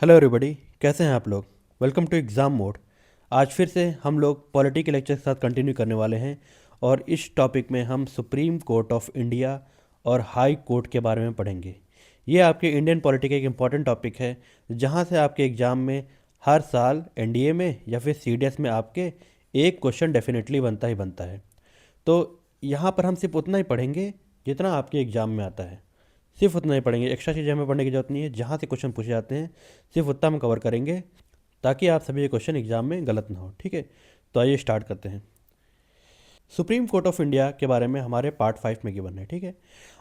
Hello everybody, कैसे हैं आप लोग। Welcome to exam mode. आज फिर से हम लोग पॉलिटी के लेक्चर के साथ कंटिन्यू करने वाले हैं और इस टॉपिक में हम सुप्रीम कोर्ट ऑफ इंडिया और हाई कोर्ट के बारे में पढ़ेंगे। ये आपके इंडियन पॉलिटी का एक इम्पॉर्टेंट टॉपिक है जहाँ से आपके एग्ज़ाम में हर साल एनडीए में या फिर सीडीएस में आपके एक क्वेश्चन डेफिनेटली बनता ही बनता है। तो यहाँ पर हम सिर्फ उतना ही पढ़ेंगे जितना आपके एग्ज़ाम में आता है। सिर्फ उतना ही पढ़ेंगे, एक्स्ट्रा चीज़ें हमें पढ़ने की जरूरत नहीं है। जहाँ से क्वेश्चन पूछे जाते हैं सिर्फ उतना हम कवर करेंगे ताकि आप सभी ये क्वेश्चन एग्जाम में गलत ना हो। ठीक है, तो आइए स्टार्ट करते हैं। सुप्रीम कोर्ट ऑफ इंडिया के बारे में हमारे पार्ट 5 में गिवन है। ठीक है,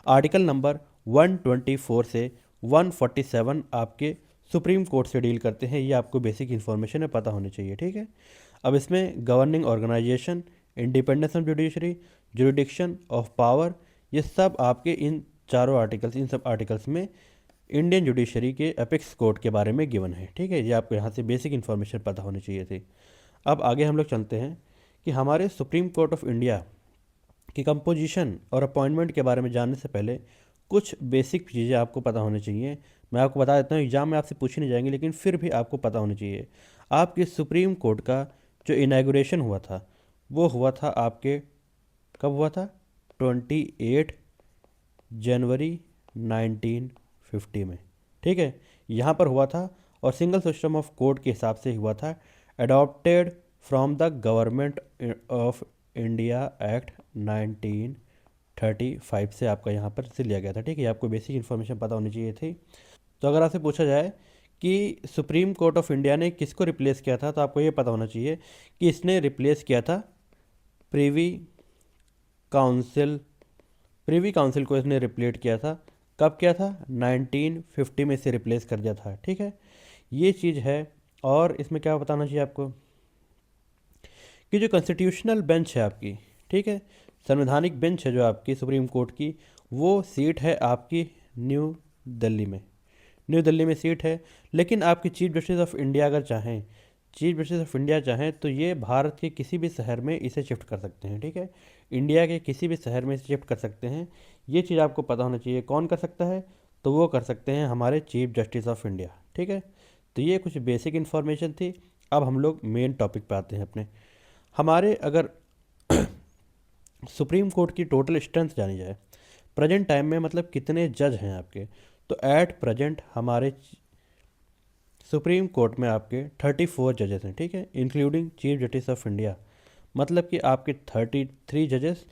आर्टिकल नंबर 124 से 147 आपके सुप्रीम कोर्ट से डील करते हैं। ये आपको बेसिक इन्फॉर्मेशन है, पता होनी चाहिए। ठीक है, अब इसमें governing organization, independence of judiciary, jurisdiction of power, ये सब आपके इन सब आर्टिकल्स में इंडियन जुडिशरी के अपेक्स कोर्ट के बारे में गिवन है। ठीक है, ये आपको यहाँ से बेसिक इन्फॉर्मेशन पता होनी चाहिए थी। अब आगे हम लोग चलते हैं कि हमारे सुप्रीम कोर्ट ऑफ इंडिया की कंपोजिशन और अपॉइंटमेंट के बारे में जानने से पहले कुछ बेसिक चीज़ें आपको पता होनी चाहिए। मैं आपको बता देता हूँ, एग्जाम में आपसे पूछी नहीं जाएंगी लेकिन फिर भी आपको पता होनी चाहिए। आपके सुप्रीम कोर्ट का जो इनाग्रेशन हुआ था वो हुआ था आपके, कब हुआ था, 28 जनवरी 1950 में। ठीक है, यहाँ पर हुआ था और सिंगल सिस्टम ऑफ कोर्ट के हिसाब से हुआ था। Adopted from the government of India act 1935 से आपका यहाँ पर से लिया गया था। ठीक है, आपको बेसिक इन्फॉर्मेशन पता होनी चाहिए थी। तो अगर आपसे पूछा जाए कि सुप्रीम कोर्ट ऑफ इंडिया ने किसको रिप्लेस किया था तो आपको ये पता होना चाहिए कि इसने रिप्लेस किया था प्रिवी काउंसिल। प्रिवी काउंसिल को इसने रिप्लेट किया था। कब किया था? 1950 में इसे रिप्लेस कर दिया था। ठीक है, ये चीज़ है। और इसमें क्या बताना चाहिए आपको कि जो कॉन्स्टिट्यूशनल बेंच है आपकी, ठीक है, संवैधानिक बेंच है जो आपकी सुप्रीम कोर्ट की, वो सीट है आपकी न्यू दिल्ली में। न्यू दिल्ली में सीट है। लेकिन आपकी चीफ जस्टिस ऑफ इंडिया अगर चाहें, चीफ जस्टिस ऑफ इंडिया चाहें तो ये भारत के किसी भी शहर में इसे शिफ्ट कर सकते हैं। ठीक है, इंडिया के किसी भी शहर में इसे शिफ्ट कर सकते हैं। ये चीज़ आपको पता होना चाहिए। कौन कर सकता है? तो वो कर सकते हैं हमारे चीफ जस्टिस ऑफ इंडिया। ठीक है, तो ये कुछ बेसिक इन्फॉर्मेशन थी। अब हम लोग मेन टॉपिक पे आते हैं अपने। हमारे अगर सुप्रीम कोर्ट की टोटल स्ट्रेंथ जानी जाए प्रेजेंट टाइम में, मतलब कितने जज हैं आपके, तो एट प्रेजेंट हमारे सुप्रीम कोर्ट में आपके 34 जजेस हैं। ठीक है, including chief justice of India, मतलब कि आपके 33 जजेस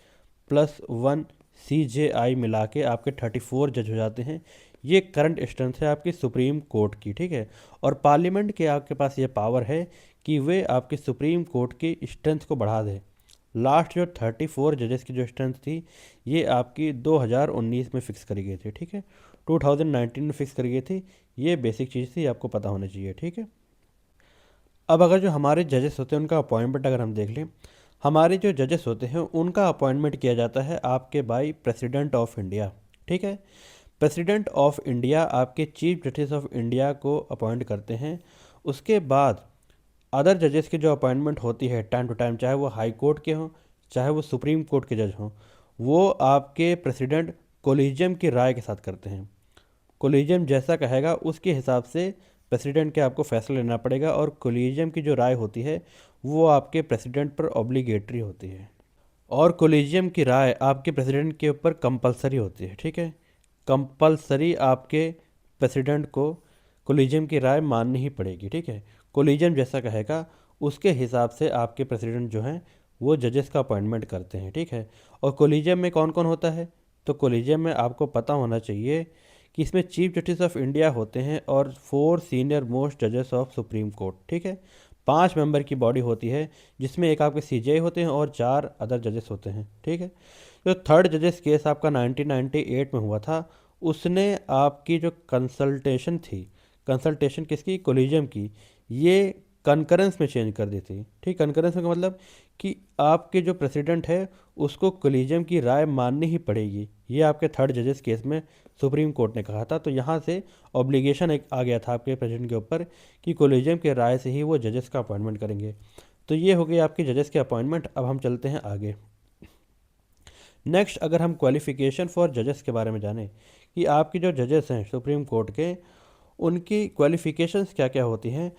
प्लस 1 CJI मिला के आपके 34 जज हो जाते हैं। ये करंट स्ट्रेंथ है आपकी सुप्रीम कोर्ट की। ठीक है, और पार्लियामेंट के आपके पास ये पावर है कि वे आपके सुप्रीम कोर्ट की स्ट्रेंथ को बढ़ा दें। लास्ट जो 34 जजेस की जो स्ट्रेंथ थी ये आपकी 2019 में फिक्स करी गई थी। ठीक है, 2019 में फिक्स करी गई थी। ये बेसिक चीज़ थी, आपको पता होना चाहिए। ठीक है, अब अगर जो हमारे जजेस होते हैं उनका अपॉइंटमेंट अगर हम देख लें, हमारे जो जजेस होते हैं उनका अपॉइंटमेंट किया जाता है आपके बाई प्रेसिडेंट ऑफ इंडिया। ठीक है, प्रेसिडेंट ऑफ इंडिया आपके चीफ जस्टिस ऑफ इंडिया को अपॉइंट करते हैं। उसके बाद अदर जजेस की जो अपॉइंटमेंट होती है टाइम टू टाइम, चाहे वो हाई कोर्ट के हों चाहे वो सुप्रीम कोर्ट के जज हों, वो आपके प्रेसिडेंट कोलिजियम की राय के साथ करते हैं। कोलिजियम जैसा कहेगा उसके हिसाब से प्रेसिडेंट के आपको फैसला लेना पड़ेगा, और कोलिजियम की जो राय होती है वो आपके प्रेसिडेंट पर ऑब्लिगेटरी होती है, और कोलिजियम की राय आपके प्रेसिडेंट के ऊपर कंपलसरी होती है। ठीक है, कंपलसरी आपके प्रेसिडेंट को कोलिजियम की राय माननी ही पड़ेगी। ठीक है, कोलिजियम जैसा कहेगा उसके हिसाब से आपके प्रेसिडेंट जो हैं वो जजेस का अपॉइंटमेंट करते हैं। ठीक है, और कोलिजियम में कौन कौन होता है? तो कोलिजियम में आपको पता होना चाहिए कि इसमें चीफ जस्टिस ऑफ इंडिया होते हैं और 4 सीनियर मोस्ट जजेस ऑफ सुप्रीम कोर्ट। ठीक है, 5 मेंबर की बॉडी होती है जिसमें एक आपके CJI होते हैं और 4 अदर जजेस होते हैं। ठीक है, जो थर्ड जजेस केस आपका 1998 में हुआ था, उसने आपकी जो कंसल्टेशन थी, कंसल्टेशन किसकी? कोलिजियम की, ये कंकरेंस में चेंज कर दी थी। ठीक, कंकरेंस में का मतलब कि आपके जो प्रेसिडेंट है उसको कोलिजियम की राय माननी ही पड़ेगी। ये आपके थर्ड जजेस केस में सुप्रीम कोर्ट ने कहा था। तो यहाँ से ऑब्लिगेशन एक आ गया था आपके प्रेसिडेंट के ऊपर कि कोलिजियम के राय से ही वो जजेस का अपॉइंटमेंट करेंगे। तो ये हो गई आपकी जजेस के अपॉइंटमेंट। अब हम चलते हैं आगे। नेक्स्ट, अगर हम क्वालिफिकेशन फॉर जजेस के बारे में जानें कि आपके जो जजेस हैं सुप्रीम कोर्ट के, उनकी क्वालिफ़िकेशंस क्या क्या होती हैं,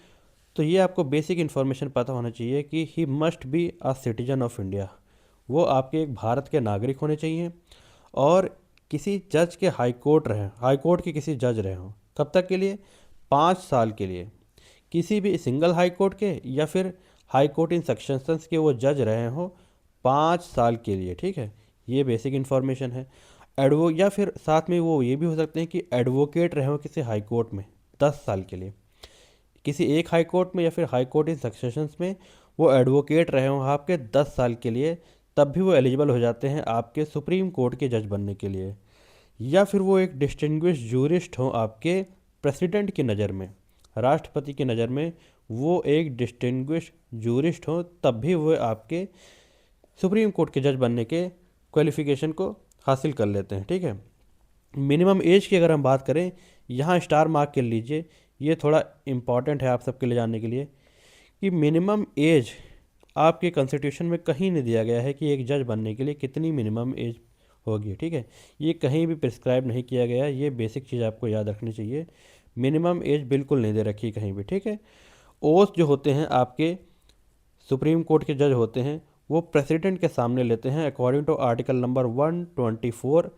तो ये आपको बेसिक इन्फॉर्मेशन पता होना चाहिए कि he must be a citizen of India, वो आपके एक भारत के नागरिक होने चाहिए, और किसी जज के हाई कोर्ट के किसी जज रहे हों। कब तक के लिए? 5 साल के लिए। किसी भी सिंगल हाई कोर्ट के या फिर हाई कोर्ट इन सक्सेशंस के वो जज रहे हों 5 साल के लिए, ठीक है। ये बेसिक इन्फॉर्मेशन है। एडवो या फिर साथ में वो ये भी हो सकते हैं कि एडवोकेट रहे हो किसी हाई कोर्ट में 10 साल के लिए, किसी एक हाई कोर्ट में या फिर हाई कोर्ट इन सक्सेशंस में वो एडवोकेट रहे हो आपके 10 साल के लिए, तब भी वो एलिजिबल हो जाते हैं आपके सुप्रीम कोर्ट के जज बनने के लिए। या फिर वो एक डिस्टिंग्विश जूरिस्ट हो आपके प्रेसिडेंट की नज़र में, राष्ट्रपति की नज़र में वो एक डिस्टिंग्विश जूरिस्ट हो, तब भी वो आपके सुप्रीम कोर्ट के जज बनने के क्वालिफिकेशन को हासिल कर लेते हैं, ठीक है। मिनिमम एज की अगर हम बात करें, यहाँ स्टार मार्क कर लीजिए, ये थोड़ा इम्पॉर्टेंट है आप सबके लिए जानने के लिए, कि मिनिमम एज आपके कॉन्स्टिट्यूशन में कहीं नहीं दिया गया है कि एक जज बनने के लिए कितनी मिनिमम एज होगी, ठीक है। ये कहीं भी प्रिस्क्राइब नहीं किया गया है, ये बेसिक चीज़ आपको याद रखनी चाहिए। मिनिमम एज बिल्कुल नहीं दे रखी कहीं भी, ठीक है। ओथ जो होते हैं आपके सुप्रीम कोर्ट के जज होते हैं, वो प्रेसिडेंट के सामने लेते हैं according to article number 124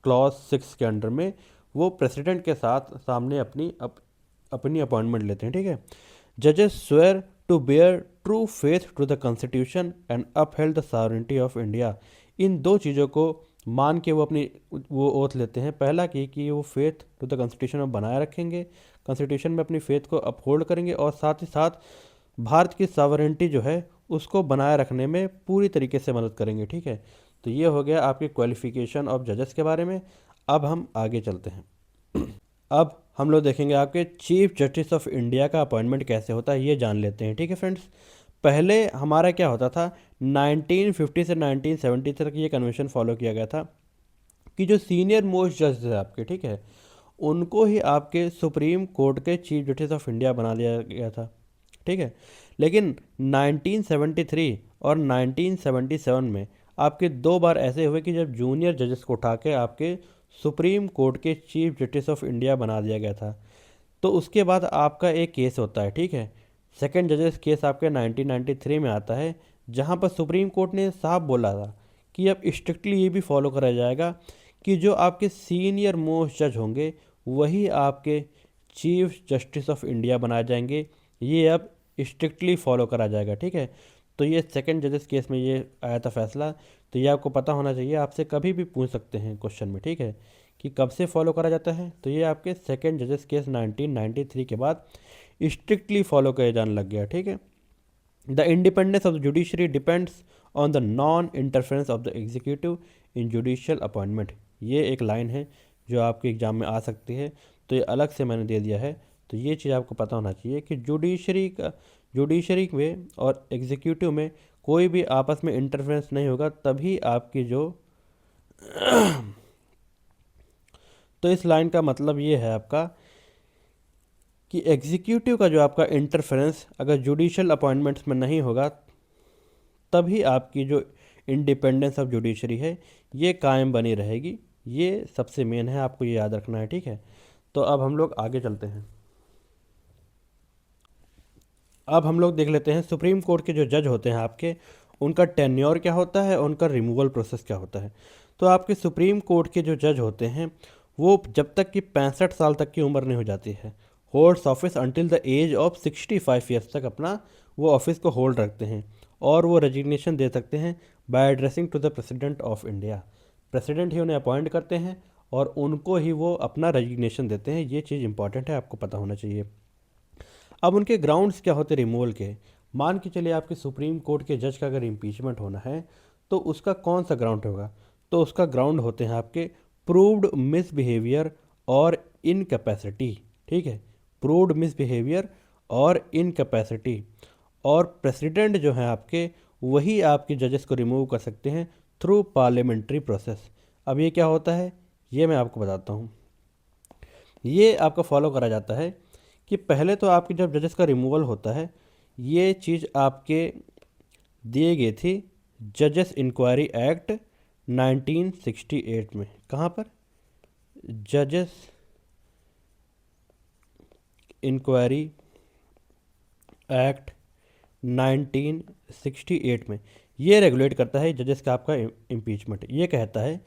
clause 6 के अंडर में, वो प्रेसिडेंट के साथ सामने अपनी अपॉइंटमेंट लेते हैं, ठीक है। जजेस swear to bear true faith to the constitution and upheld the sovereignty of India. इन दो चीज़ों को मान के वो ओथ लेते हैं। पहला कि वो फेथ टू द कॉन्स्टिट्यूशन में बनाए रखेंगे, कॉन्स्टिट्यूशन में अपनी फेथ को अपहोल्ड करेंगे, और साथ ही साथ भारत की सॉवरेनिटी जो है उसको बनाए रखने में पूरी तरीके से मदद करेंगे, ठीक है। तो ये हो गया आपके क्वालिफिकेशन ऑफ जजेस के बारे में। अब हम आगे चलते हैं। अब हम लोग देखेंगे आपके चीफ जस्टिस ऑफ इंडिया का अपॉइंटमेंट कैसे होता है, ये जान लेते हैं, ठीक है फ्रेंड्स। पहले हमारा क्या होता था, 1950 से 1970 तक ये कन्वेंशन फॉलो किया गया था कि जो सीनियर मोस्ट जज है आपके, ठीक है, उनको ही आपके सुप्रीम कोर्ट के चीफ जस्टिस ऑफ इंडिया बना दिया गया था, ठीक है। लेकिन 1973 और 1977 में आपके 2 बार ऐसे हुए कि जब जूनियर जजेस को उठा के आपके सुप्रीम कोर्ट के चीफ जस्टिस ऑफ इंडिया बना दिया गया था। तो उसके बाद आपका एक केस होता है, ठीक है, सेकंड जजेस केस आपके 1993 में आता है, जहां पर सुप्रीम कोर्ट ने साफ बोला था कि अब स्ट्रिक्टली ये भी फॉलो करा जाएगा कि जो आपके सीनियर मोस्ट जज होंगे वही आपके चीफ जस्टिस ऑफ इंडिया बनाए जाएंगे। ये अब स्ट्रिक्टली फॉलो करा जाएगा, ठीक है। तो ये सेकंड जजेस केस में ये आया था फैसला। तो ये आपको पता होना चाहिए, आपसे कभी भी पूछ सकते हैं क्वेश्चन में, ठीक है, कि कब से फॉलो करा जाता है। तो ये आपके सेकंड जजेस केस 1993 के बाद स्ट्रिक्टली फॉलो किया जाने लग गया, ठीक है। The independence of the judiciary depends on the non interference of the executive in judicial appointment. ये एक लाइन है जो आपके एग्जाम में आ सकती है, तो ये अलग से मैंने दे दिया है। तो ये चीज़ आपको पता होना चाहिए कि जुडिशरी में और एग्जीक्यूटिव में कोई भी आपस में इंटरफेरेंस नहीं होगा, तभी आपकी जो तो इस लाइन का मतलब ये है आपका कि एग्जीक्यूटिव का जो आपका इंटरफेरेंस अगर जुडिशियल अपॉइंटमेंट्स में नहीं होगा, तभी आपकी जो इंडिपेंडेंस ऑफ जुडिशरी है ये कायम बनी रहेगी। ये सबसे मेन है, आपको ये याद रखना है, ठीक है। तो अब हम लोग आगे चलते हैं। अब हम लोग देख लेते हैं सुप्रीम कोर्ट के जो जज होते हैं आपके, उनका टेन्योर क्या होता है, उनका रिमूवल प्रोसेस क्या होता है। तो आपके सुप्रीम कोर्ट के जो जज होते हैं वो जब तक कि 65 साल तक की उम्र नहीं हो जाती है, holds office until the age of 65 years तक अपना वो ऑफिस को होल्ड रखते हैं, और वो रेजिग्नेशन दे सकते हैं by addressing to the president of India. President ही उन्हें अपॉइंट करते हैं और उनको ही वो अपना रेजिग्नेशन देते हैं। ये चीज़ इंपॉर्टेंट है, आपको पता होना चाहिए। अब उनके ग्राउंड्स क्या होते रिमूवल के, मान के चलिए आपके सुप्रीम कोर्ट के जज का अगर इम्पीचमेंट होना है तो उसका कौन सा ग्राउंड होगा, तो उसका ग्राउंड होते हैं आपके प्रूव्ड मिसबिहेवियर और इनकैपेसिटी, ठीक है, प्रूव्ड मिसबिहेवियर और इनकैपेसिटी। और प्रेसिडेंट जो है आपके वही आपके जजेस को रिमूव कर सकते हैं थ्रू पार्लियामेंट्री प्रोसेस। अब ये क्या होता है ये मैं आपको बताता हूँ। ये आपका फॉलो करा जाता है कि पहले तो आपके जब जजेस का रिमूवल होता है, ये चीज़ आपके दिए गई थी जजेस इंक्वायरी एक्ट 1968 में। कहाँ पर? जजेस इंक्वायरी एक्ट 1968 में ये रेगुलेट करता है जजेस का आपका इम्पीचमेंट। ये कहता है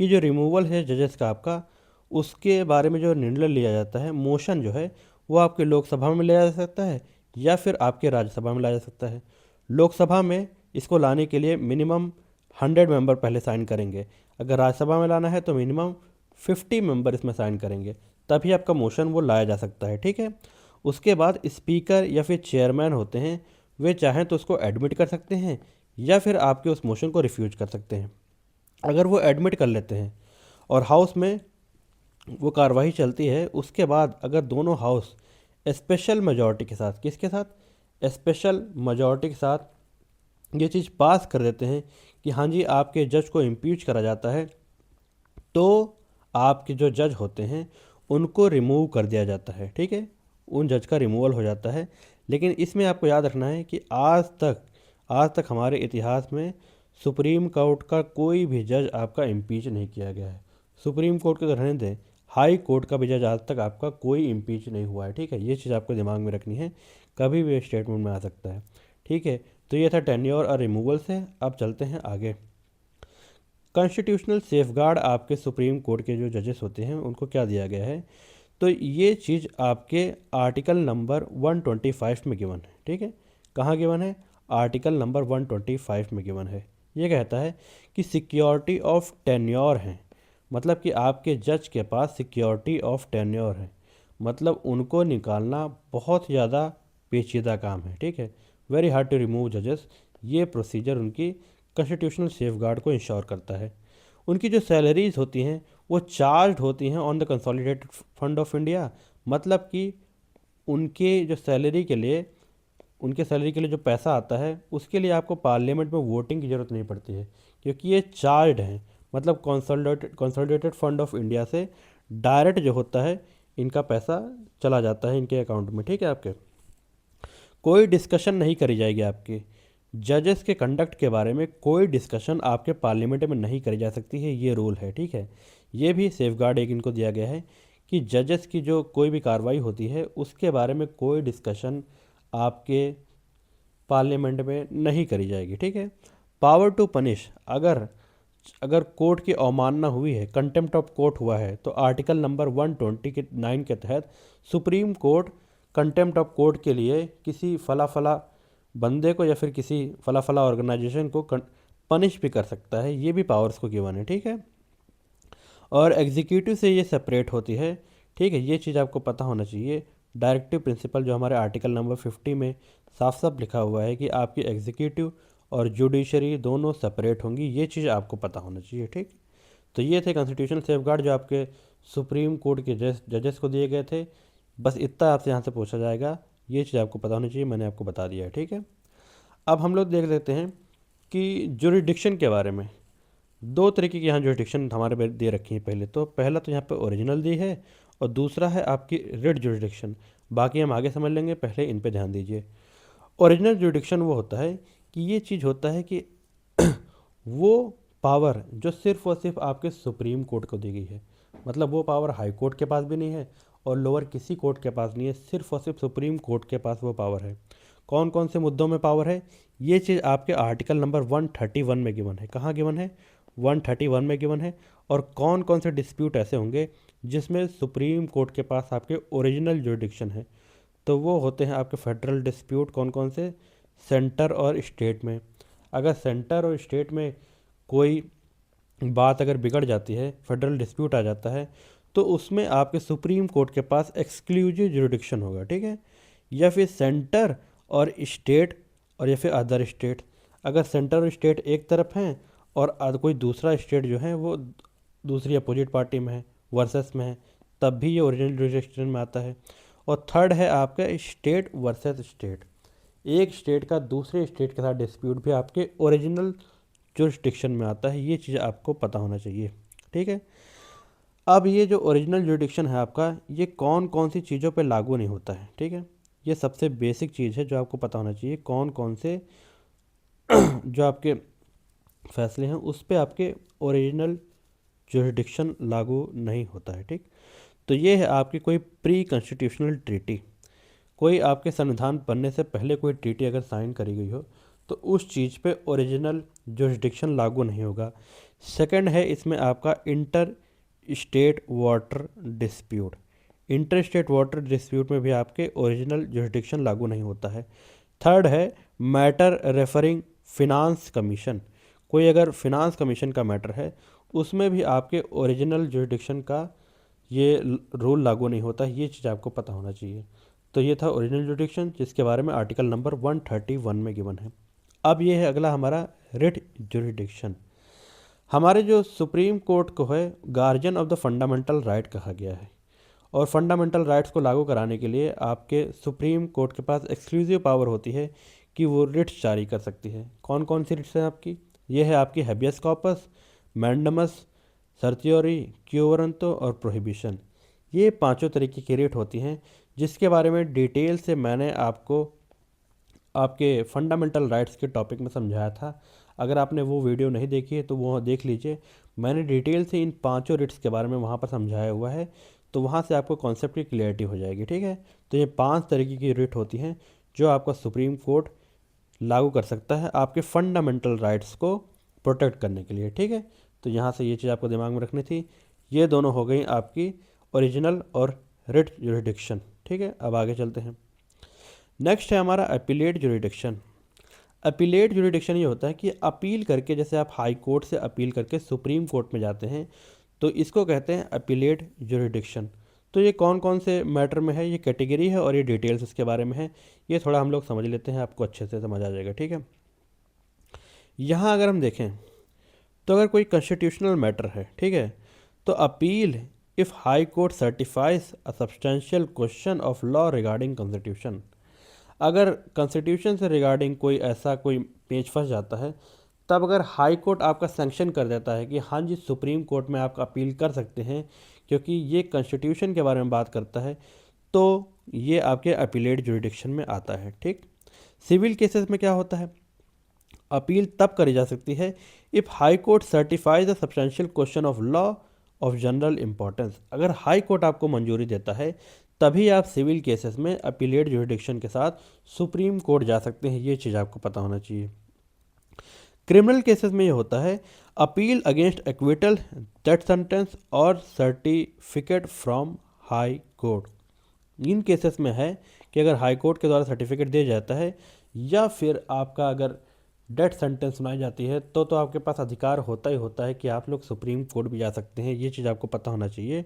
कि जो रिमूवल है जजेस का आपका, उसके बारे में जो निर्णय लिया जाता है, मोशन जो है वो आपके लोकसभा में लिया जा सकता है या फिर आपके राज्यसभा में लाया जा सकता है। लोकसभा में इसको लाने के लिए मिनिमम 100 मेंबर पहले साइन करेंगे। अगर राज्यसभा में लाना है तो मिनिमम 50 मेंबर इसमें साइन करेंगे, तभी आपका मोशन वो लाया जा सकता है, ठीक है। उसके बाद स्पीकर या फिर चेयरमैन होते हैं, वे चाहें तो उसको एडमिट कर सकते हैं या फिर आपके उस मोशन को रिफ्यूज कर सकते हैं। अगर वो एडमिट कर लेते हैं और हाउस में वो कार्रवाई चलती है, उसके बाद अगर दोनों हाउस स्पेशल मेजॉरिटी के साथ, किसके साथ, स्पेशल मेजॉरिटी के साथ ये चीज़ पास कर देते हैं कि हाँ जी आपके जज को इम्पीच करा जाता है, तो आपके जो जज होते हैं उनको रिमूव कर दिया जाता है, ठीक है, उन जज का रिमूवल हो जाता है। लेकिन इसमें आपको याद रखना है कि आज तक हमारे इतिहास में सुप्रीम कोर्ट का कोई भी जज आपका इम्पीच नहीं किया गया है। सुप्रीम कोर्ट के तो रहने दें, हाई कोर्ट का भी जज आज तक आपका कोई इम्पीच नहीं हुआ है, ठीक है। ये चीज़ आपको दिमाग में रखनी है, कभी भी स्टेटमेंट में आ सकता है, ठीक है। तो ये था टेन्योर और रिमूवल से। अब चलते हैं आगे। कॉन्स्टिट्यूशनल सेफगार्ड आपके सुप्रीम कोर्ट के जो जजेस होते हैं उनको क्या दिया गया है, तो ये चीज़ आपके आर्टिकल नंबर 125 में गिवन है, ठीक है। कहाँ गिवन है, आर्टिकल नंबर 125 में गिवन है। ये कहता है कि सिक्योरिटी ऑफ टेन्योर है, मतलब कि आपके जज के पास सिक्योरिटी ऑफ टेन्योर है, मतलब उनको निकालना बहुत ज़्यादा पेचीदा काम है, ठीक है। वेरी हार्ड टू रिमूव जजेस। ये प्रोसीजर उनकी कॉन्स्टिट्यूशनल सेफगार्ड को इंश्योर करता है। उनकी जो सैलरीज होती हैं वो चार्ज होती हैं on the consolidated fund of India, मतलब कि उनके सैलरी के लिए जो पैसा आता है उसके लिए आपको पार्लियामेंट में वोटिंग की ज़रूरत नहीं पड़ती है, क्योंकि ये चार्ज हैं, मतलब कंसोलिडेटेड फंड ऑफ इंडिया से डायरेक्ट जो होता है इनका पैसा चला जाता है इनके अकाउंट में, ठीक है। आपके कोई डिस्कशन नहीं करी जाएगी, आपके जजेस के कंडक्ट के बारे में कोई डिस्कशन आपके पार्लियामेंट में नहीं करी जा सकती है, ये रूल है, ठीक है। ये भी सेफगार्ड एक इनको दिया गया है कि जजेस की जो कोई भी कार्रवाई होती है उसके बारे में कोई डिस्कशन आपके पार्लियामेंट में नहीं करी जाएगी, ठीक है। पावर टू पनिश, अगर अगर कोर्ट की अवमानना हुई है, कंटेम्प्ट ऑफ कोर्ट हुआ है, तो आर्टिकल नंबर 129 के तहत supreme court contempt of court के लिए किसी फला फला बंदे को या फिर किसी फला फला ऑर्गेनाइजेशन को पनिश भी कर सकता है। ये भी पावर्स को गिवन है, ठीक है। और एग्जीक्यूटिव से ये सेपरेट होती है, ठीक है। ये चीज़ आपको पता होना चाहिए। डायरेक्टिव प्रिंसिपल जो हमारे आर्टिकल नंबर 50 में साफ साफ लिखा हुआ है कि आपकी एग्जीक्यूटिव और जुडिशरी दोनों सेपरेट होंगी, ये चीज़ आपको पता होना चाहिए, ठीक। तो ये थे कॉन्स्टिट्यूशनल सेफगार्ड जो आपके सुप्रीम कोर्ट के जजेस को दिए गए थे। बस इतना आपसे यहाँ से पूछा जाएगा, ये चीज़ आपको पता होनी चाहिए, मैंने आपको बता दिया है, ठीक है। अब हम लोग देख लेते हैं कि जुरिडिक्शन के बारे में। दो तरीके की यहाँ जुरिडिक्शन हमारे पे दे रखी है। पहला तो यहाँ पे ओरिजिनल दी है और दूसरा है आपकी रिट जुरिडिक्शन। बाकी हम आगे समझ लेंगे, पहले इन पे ध्यान दीजिए। ओरिजिनल जुरिडिक्शन वो होता है कि ये चीज़ होता है कि वो पावर जो सिर्फ और सिर्फ आपके सुप्रीम कोर्ट को दी गई है, मतलब वो पावर हाई कोर्ट के पास भी नहीं है और लोअर किसी कोर्ट के पास नहीं है, सिर्फ और सिर्फ सुप्रीम कोर्ट के पास वो पावर है। कौन कौन से मुद्दों में पावर है, ये चीज़ आपके आर्टिकल नंबर 131 में गिवन है। कहाँ गिवन है, 131 में गिवन है। और कौन कौन से डिस्प्यूट ऐसे होंगे जिसमें सुप्रीम कोर्ट के पास आपके ओरिजिनल जुरिडिक्शन है, तो वो होते हैं आपके फेडरल डिस्प्यूट। कौन कौन से, सेंटर और स्टेट में। अगर सेंटर और स्टेट में कोई बात अगर बिगड़ जाती है, फेडरल डिस्प्यूट आ जाता है, तो उसमें आपके सुप्रीम कोर्ट के पास एक्सक्लूसिव जुरिडिक्शन होगा, ठीक है। या फिर सेंटर और स्टेट, और या फिर अदर स्टेट। अगर सेंटर और स्टेट एक तरफ हैं और कोई दूसरा स्टेट जो है वो दूसरी अपोजिट पार्टी में है, वर्सेस में है, तब भी ये ओरिजिनल जुरिडिक्शन में आता है। और थर्ड है आपका स्टेट वर्सेस स्टेट। एक स्टेट का दूसरे स्टेट के साथ डिस्प्यूट भी आपके ओरिजिनल जुरिडिक्शन में आता है, ये चीज़ आपको पता होना चाहिए, ठीक है। अब ये जो ओरिजिनल जुरिडिक्शन है आपका, ये कौन कौन सी चीज़ों पे लागू नहीं होता है, ठीक है। ये सबसे बेसिक चीज़ है जो आपको पता होना चाहिए, कौन कौन से जो आपके फैसले हैं उस पे आपके ओरिजिनल जुरिडिक्शन लागू नहीं होता है, ठीक। तो ये है आपकी कोई प्री कॉन्स्टिट्यूशनल ट्रीटी। कोई आपके संविधान बनने से पहले कोई ट्रीटी अगर साइन करी गई हो तो उस चीज़ पे ओरिजिनल जुरिसडिक्शन लागू नहीं होगा। सेकंड है इसमें आपका inter state water dispute. Inter state water dispute में भी आपके ओरिजिनल जुरिसडिक्शन लागू नहीं होता है। थर्ड है मैटर रेफरिंग फिनांस कमीशन। कोई अगर फिनांस कमीशन का मैटर है उसमें भी आपके ओरिजिनल जुरिसडिक्शन का ये रूल लागू नहीं होता है। ये चीज़ आपको पता होना चाहिए। तो ये था ओरिजिनल जुरिसडिक्शन जिसके बारे में आर्टिकल नंबर 131 में गिवन है। अब ये है अगला हमारा रिट जुरिसडिक्शन। हमारे जो सुप्रीम कोर्ट को है guardian of the fundamental right कहा गया है, और फंडामेंटल राइट्स को लागू कराने के लिए आपके सुप्रीम कोर्ट के पास एक्सक्लूसिव पावर होती है कि वो रिट्स जारी कर सकती है। कौन कौन सी रिट्स हैं आपकी? ये है आपकी हैबियस कॉर्पस, मैंडमस, सर्टियोरी, क्योवरंतो और प्रोहिबिशन। ये पांचों तरीके की रिट होती हैं जिसके बारे में डिटेल से मैंने आपको आपके फंडामेंटल राइट्स के टॉपिक में समझाया था। अगर आपने वो वीडियो नहीं देखी है तो वो देख लीजिए। मैंने डिटेल से इन पांचों रिट्स के बारे में वहाँ पर समझाया हुआ है, तो वहाँ से आपको कॉन्सेप्ट की क्लियरिटी हो जाएगी। ठीक है, तो ये 5 तरीके की रिट होती हैं जो आपका सुप्रीम कोर्ट लागू कर सकता है आपके फंडामेंटल राइट्स को प्रोटेक्ट करने के लिए। ठीक है, तो यहाँ से ये चीज़ आपको दिमाग में रखनी थी। ये दोनों हो गई आपकी ओरिजिनल और रिट जुरिसडिक्शन। ठीक है, अब आगे चलते हैं। नेक्स्ट है हमारा अपीलेट जुरिसडिक्शन। अपीलेट जुरिसडिक्शन ये होता है कि अपील करके, जैसे आप हाई कोर्ट से अपील करके सुप्रीम कोर्ट में जाते हैं तो इसको कहते हैं अपीलेट जुरिसडिक्शन। तो ये कौन कौन से मैटर में है, ये कैटेगरी है और ये डिटेल्स इसके बारे में है। ये थोड़ा हम लोग समझ लेते हैं, आपको अच्छे से समझ आ जाएगा। ठीक है, यहाँ अगर हम देखें तो अगर कोई कॉन्स्टिट्यूशनल मैटर है, ठीक है, तो appeal if high court certifies a substantial question of law regarding constitution. अगर कॉन्स्टिट्यूशन से रिगार्डिंग कोई ऐसा कोई पेच फंस जाता है, तब अगर हाई कोर्ट आपका सैंक्शन कर देता है कि हाँ जी सुप्रीम कोर्ट में आप अपील कर सकते हैं क्योंकि ये कॉन्स्टिट्यूशन के बारे में बात करता है, तो ये आपके अपीलेट जुरिसडिक्शन में आता है। ठीक, सिविल केसेस में क्या होता है, अपील तब करी जा सकती है if high court certifies the substantial question of law of general importance. अगर हाई कोर्ट आपको मंजूरी देता है तभी आप सिविल केसेस में अपीलेट जुरिसडिक्शन के साथ सुप्रीम कोर्ट जा सकते हैं। ये चीज़ आपको पता होना चाहिए। क्रिमिनल केसेस में ये होता है appeal against acquittal, death sentence और सर्टिफिकेट फ्रॉम हाई कोर्ट। इन केसेस में है कि अगर हाई कोर्ट के द्वारा सर्टिफिकेट दिया जाता है या फिर आपका अगर डेथ सेंटेंस सुनाई जाती है तो आपके पास अधिकार होता ही होता है कि आप लोग सुप्रीम कोर्ट भी जा सकते हैं। ये चीज़ आपको पता होना चाहिए।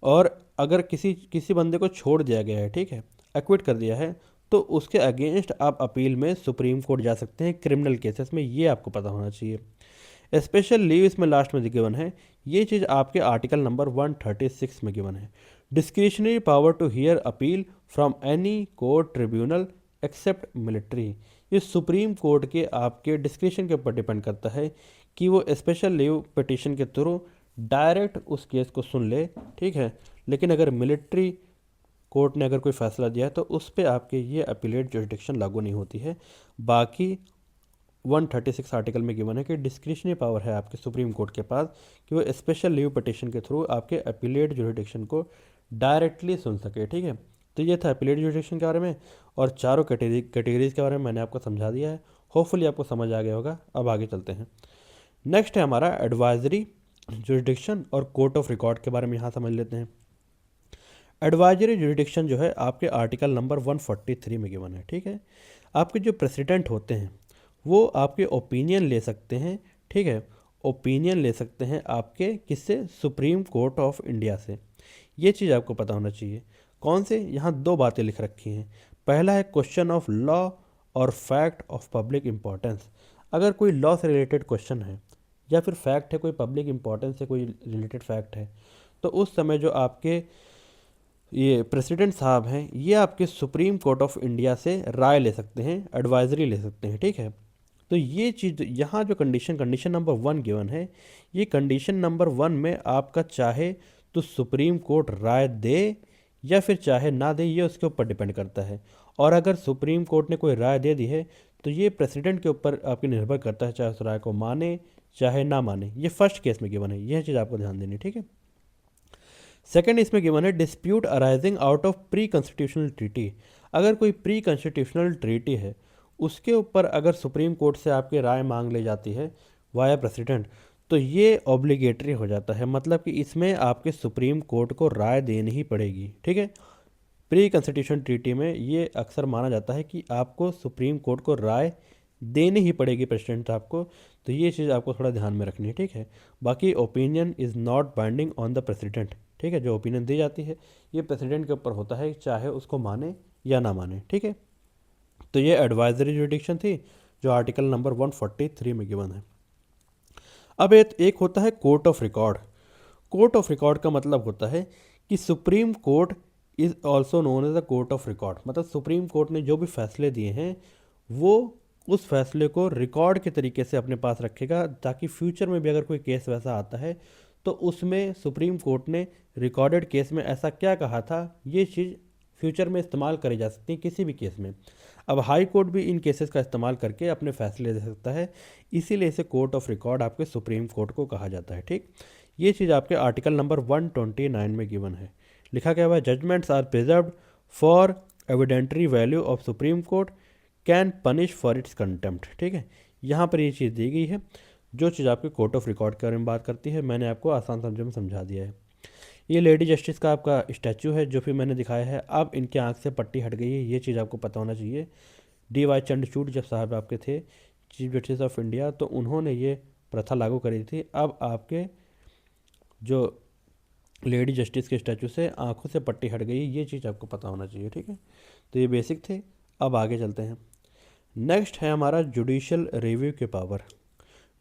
और अगर किसी बंदे को छोड़ दिया गया है, ठीक है, एक्विट कर दिया है, तो उसके अगेंस्ट आप अपील में सुप्रीम कोर्ट जा सकते हैं क्रिमिनल केसेस में। ये आपको पता होना चाहिए। स्पेशल लीव इसमें लास्ट में गिवन है। ये चीज़ आपके आर्टिकल नंबर 136 में गिवन है। Discretionary power to hear appeal from any court tribunal except military. ये सुप्रीम कोर्ट के आपके डिस्क्रिशन के ऊपर डिपेंड करता है कि वो स्पेशल लीव पिटीशन के थ्रू डायरेक्ट उस केस को सुन ले। ठीक है, लेकिन अगर मिलिट्री कोर्ट ने अगर कोई फैसला दिया है तो उस पर आपके ये अपीलेट जुरिसडिक्शन लागू नहीं होती है। बाकी 136 आर्टिकल में गिवन है कि डिस्क्रिशनरी पावर है आपके सुप्रीम कोर्ट के पास कि वो स्पेशल लीव पिटीशन के थ्रू आपके अपीलेट जुरिसडिक्शन को डायरेक्टली सुन सके। ठीक है, तो ये था अपीलेट जुरिसडिक्शन के बारे में और चारों कैटेगरीज के बारे में मैंने आपको समझा दिया है। होपफुली आपको समझ आ गया होगा। अब आगे चलते हैं। नेक्स्ट है हमारा एडवाइजरी जुरिसडिक्शन और कोर्ट ऑफ रिकॉर्ड के बारे में यहाँ समझ लेते हैं। एडवाइजरी जुरिसडिक्शन जो है आपके आर्टिकल नंबर 143 में गिवन है। ठीक है, आपके जो प्रेसिडेंट होते हैं वो आपके ओपिनियन ले सकते हैं। ठीक है, ओपिनियन ले सकते हैं आपके किससे, सुप्रीम कोर्ट ऑफ इंडिया से। ये चीज़ आपको पता होना चाहिए। कौन से, यहाँ 2 बातें लिख रखी हैं। पहला है क्वेश्चन ऑफ लॉ और फैक्ट ऑफ पब्लिक इम्पोर्टेंस। अगर कोई लॉ से रिलेटेड क्वेश्चन है या फिर फैक्ट है, कोई पब्लिक इम्पोर्टेंस से कोई रिलेटेड फैक्ट है, तो उस समय जो आपके ये प्रेसिडेंट साहब हैं ये आपके सुप्रीम कोर्ट ऑफ इंडिया से राय ले सकते हैं, एडवाइजरी ले सकते हैं। ठीक है, तो ये चीज़ यहाँ जो कंडीशन नंबर 1 गिवन है, ये कंडीशन नंबर 1 में आपका चाहे तो सुप्रीम कोर्ट राय दे या फिर चाहे ना दे, ये उसके ऊपर डिपेंड करता है। और अगर सुप्रीम कोर्ट ने कोई राय दे दी है तो ये प्रेसिडेंट के ऊपर आपके निर्भर करता है, चाहे उस राय को माने चाहे ना माने। ये फर्स्ट केस में गिवन है, यह चीज़ आपको ध्यान देनी। ठीक है, सेकंड इसमें गिवन है dispute arising out of pre constitutional treaty. अगर कोई प्री कॉन्स्टिट्यूशनल ट्रीटी है उसके ऊपर अगर सुप्रीम कोर्ट से आपकी राय मांग ली जाती है वाया प्रेसिडेंट, तो ये ऑब्लिगेटरी हो जाता है, मतलब कि इसमें आपके सुप्रीम कोर्ट को राय देनी ही पड़ेगी। ठीक है, प्री कॉन्स्टिट्यूशन ट्रीटी में ये अक्सर माना जाता है कि आपको सुप्रीम कोर्ट को राय देनी ही पड़ेगी प्रेसिडेंट साहब को, तो ये चीज़ आपको थोड़ा ध्यान में रखनी है। ठीक है, बाकी opinion is not binding on the president. ठीक है, जो ओपिनियन दी जाती है ये प्रेसिडेंट के ऊपर होता है, चाहे उसको माने या ना माने। ठीक है, तो ये एडवाइजरी जुडिक्शन थी जो आर्टिकल नंबर 143 में गिवन है। अब एक होता है court of record. Court of record का मतलब होता है कि supreme court is also known as the court of record, मतलब सुप्रीम कोर्ट ने जो भी फैसले दिए हैं वो उस फैसले को रिकॉर्ड के तरीके से अपने पास रखेगा, ताकि फ्यूचर में भी अगर कोई केस वैसा आता है तो उसमें सुप्रीम कोर्ट ने रिकॉर्डेड केस में ऐसा क्या कहा था, ये चीज़ फ्यूचर में इस्तेमाल करी जा सकती है किसी भी केस में। अब हाई कोर्ट भी इन केसेस का इस्तेमाल करके अपने फैसले दे सकता है, इसीलिए इसे कोर्ट ऑफ रिकॉर्ड आपके सुप्रीम कोर्ट को कहा जाता है। ठीक, ये चीज़ आपके आर्टिकल नंबर 129 में गिवन है। लिखा गया हुआ है judgments are preserved for evidentiary value of supreme court can punish for its contempt. ठीक है, यहाँ पर ये चीज़ दी गई है जो चीज़ आपके कोर्ट ऑफ रिकॉर्ड के बारे में बात करती है, मैंने आपको आसान समझ में समझा दिया है। ये लेडी जस्टिस का आपका स्टैचू है जो भी मैंने दिखाया है, अब इनके आँख से पट्टी हट गई है, ये चीज़ आपको पता होना चाहिए। डी वाई चंद्रचूड़ जब साहब आपके थे चीफ जस्टिस ऑफ इंडिया, तो उन्होंने ये प्रथा लागू करी थी। अब आपके जो लेडी जस्टिस के स्टैचू से आंखों से पट्टी हट गई, ये चीज़ आपको पता होना चाहिए। ठीक है, तो ये बेसिक थे। अब आगे चलते हैं। नेक्स्ट है हमारा जुडिशियल रिव्यू के पावर।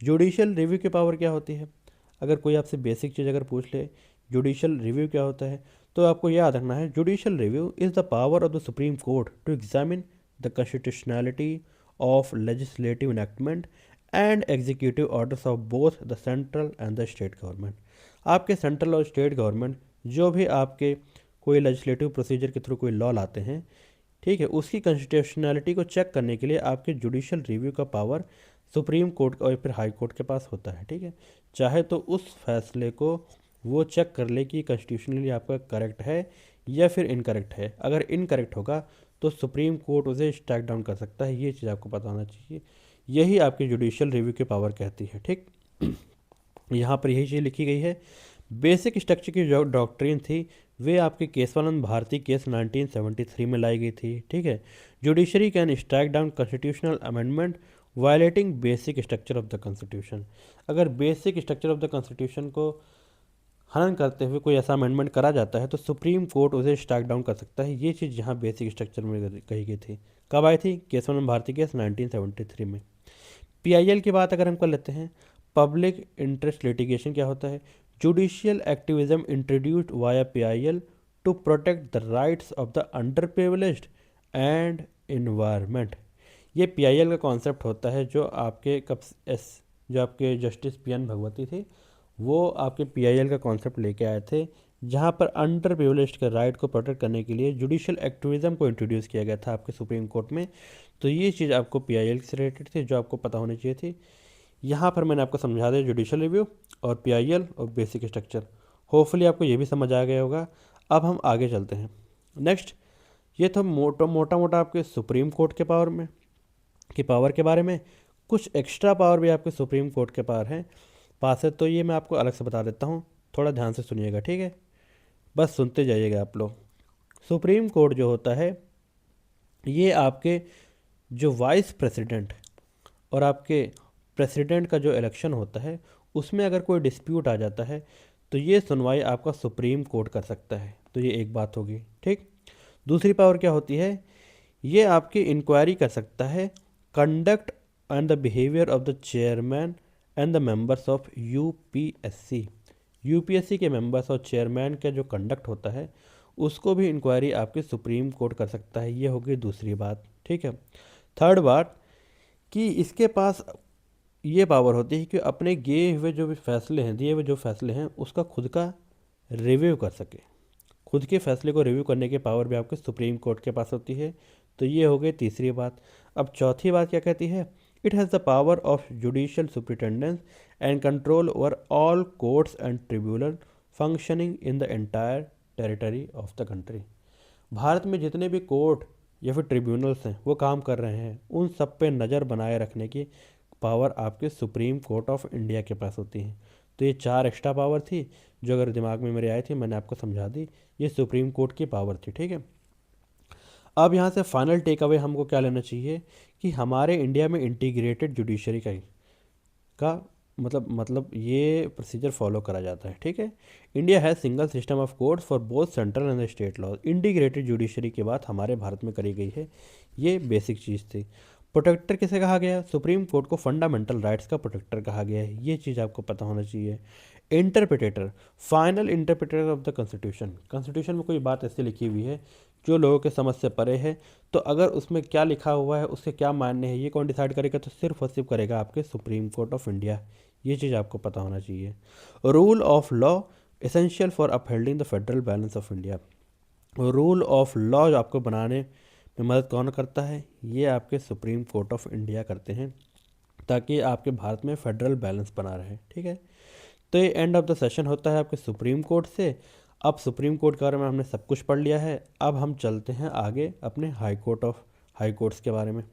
जुडिशियल रिव्यू की पावर क्या होती है? अगर कोई आपसे बेसिक चीज़ अगर पूछ ले जुडिशियल रिव्यू क्या होता है, तो आपको याद रखना है judicial review is the power of the supreme court to examine the constitutionality of legislative enactment and executive orders of both the central and the state government. आपके सेंट्रल और स्टेट गवर्नमेंट जो भी आपके कोई लेजिस्लेटिव प्रोसीजर के through कोई law लाते हैं, ठीक है, उसकी कॉन्स्टिट्यूशनैलिटी को चेक करने के लिए आपके जुडिशियल रिव्यू का पावर सुप्रीम कोर्ट और फिर हाई कोर्ट के पास होता है। ठीक है, चाहे तो उस फैसले को वो चेक कर ले कि कॉन्स्टिट्यूशनली आपका करेक्ट है या फिर इनकरेक्ट है। अगर इनकरेक्ट होगा तो सुप्रीम कोर्ट उसे स्ट्राइक डाउन कर सकता है, ये चीज़ आपको पता होना चाहिए। यही आपकी जुडिशियल रिव्यू की पावर कहती है। ठीक, यहाँ पर यही चीज़ लिखी गई है। बेसिक स्ट्रक्चर की जो डॉक्ट्रिन थी वे आपके केशवानंद भारती केस 1973 में लाई गई थी। ठीक है, judiciary can strike down constitutional amendment violating basic structure of the constitution. अगर basic structure of the constitution को हनन करते हुए कोई ऐसा अमेंडमेंट करा जाता है तो सुप्रीम कोर्ट उसे स्ट्राइक डाउन कर सकता है। ये चीज़ यहाँ बेसिक स्ट्रक्चर में कही गई थी। कब आई थी? केशवानंद भारती केस 1973 में। पीआईएल की बात अगर हम कर लेते हैं, पब्लिक इंटरेस्ट लिटिगेशन क्या होता है? Judicial activism introduced via PIL to protect the rights of the underprivileged and environment. ये पीआईएल का कॉन्सेप्ट होता है जो आपके जस्टिस पीएन भगवती थे, वो आपके पीआईएल का कॉन्सेप्ट लेके आए थे, जहाँ पर अंडर प्रिविलेज्ड के राइट को प्रोटेक्ट करने के लिए जुडिशियल एक्टिविज्म को इंट्रोड्यूस किया गया था आपके सुप्रीम कोर्ट में। तो ये चीज़ आपको पीआईएल से रिलेटेड थी जो आपको पता होनी चाहिए थी। यहाँ पर मैंने आपको समझा दिया जुडिशियल रिव्यू और पीआईएल और बेसिक स्ट्रक्चर। होपफुली आपको ये भी समझ आ गया होगा। अब हम आगे चलते हैं। नेक्स्ट, ये था मोटा मोटा आपके सुप्रीम कोर्ट के पावर के बारे में। कुछ एक्स्ट्रा पावर भी आपके सुप्रीम कोर्ट के पास है, तो ये मैं आपको अलग से बता देता हूँ, थोड़ा ध्यान से सुनिएगा। ठीक है, बस सुनते जाइएगा आप लोग। सुप्रीम कोर्ट जो होता है ये आपके जो वाइस प्रेसिडेंट और आपके प्रेसिडेंट का जो इलेक्शन होता है उसमें अगर कोई डिस्प्यूट आ जाता है तो ये सुनवाई आपका सुप्रीम कोर्ट कर सकता है। तो ये एक बात होगी। ठीक, दूसरी पावर क्या होती है? ये आपकी इंक्वायरी कर सकता है conduct and the behaviour of the chairman and the members of UPSC. UPSC के मेंबर्स और चेयरमैन का जो कंडक्ट होता है उसको भी इंक्वायरी आपके सुप्रीम कोर्ट कर सकता है। ये होगी दूसरी बात। ठीक है, थर्ड बात कि इसके पास ये पावर होती है कि अपने दिए हुए जो फैसले हैं उसका खुद का रिव्यू कर सके। खुद के फैसले को रिव्यू करने की पावर भी आपके सुप्रीम कोर्ट के पास होती है। तो ये हो गई तीसरी बात। अब चौथी बात क्या कहती है? It has the power of judicial superintendence and control over all courts and tribunal functioning in the entire territory of the country. Bharat में जितने भी कोर्ट या फिर ट्रिब्यूनल्स हैं वो काम कर रहे हैं, उन सब पे नज़र बनाए रखने की पावर आपके सुप्रीम कोर्ट ऑफ इंडिया के पास होती है। तो ये 4 एक्स्ट्रा पावर थी जो अगर दिमाग में मेरे आई थी, मैंने आपको समझा दी, ये सुप्रीम कोर्ट की पावर थी। ठीक है, अब यहाँ से फाइनल टेक अवे हमको क्या लेना चाहिए कि हमारे इंडिया में इंटीग्रेटेड जुडिशरी का मतलब ये प्रोसीजर फॉलो करा जाता है। ठीक है, India has single system of courts for both central and state laws. Integrated judiciary की बात हमारे भारत में करी गई है, ये बेसिक चीज़ थी। प्रोटेक्टर किसे कहा गया? सुप्रीम कोर्ट को फंडामेंटल राइट्स का प्रोटेक्टर कहा गया है, ये चीज़ आपको पता होना चाहिए। Interpreter, final interpreter of the constitution. Constitution में कोई बात ऐसी लिखी हुई है जो लोगों के समझ से परे है, तो अगर उसमें क्या लिखा हुआ है उसके क्या मान्य है ये कौन डिसाइड करेगा? तो सिर्फ और सिर्फ करेगा आपके सुप्रीम कोर्ट ऑफ इंडिया। ये चीज़ आपको पता होना चाहिए। Rule of law essential for upholding the federal balance of India. Rule of law जो आपको बनाने में मदद कौन करता है? ये आपके सुप्रीम कोर्ट ऑफ इंडिया करते हैं, ताकि आपके भारत में फेडरल बैलेंस बना रहे। ठीक है, तो ये एंड ऑफ द सेशन होता है आपके सुप्रीम कोर्ट से। अब सुप्रीम कोर्ट के बारे में हमने सब कुछ पढ़ लिया है, अब हम चलते हैं आगे अपने हाई कोर्ट्स के बारे में।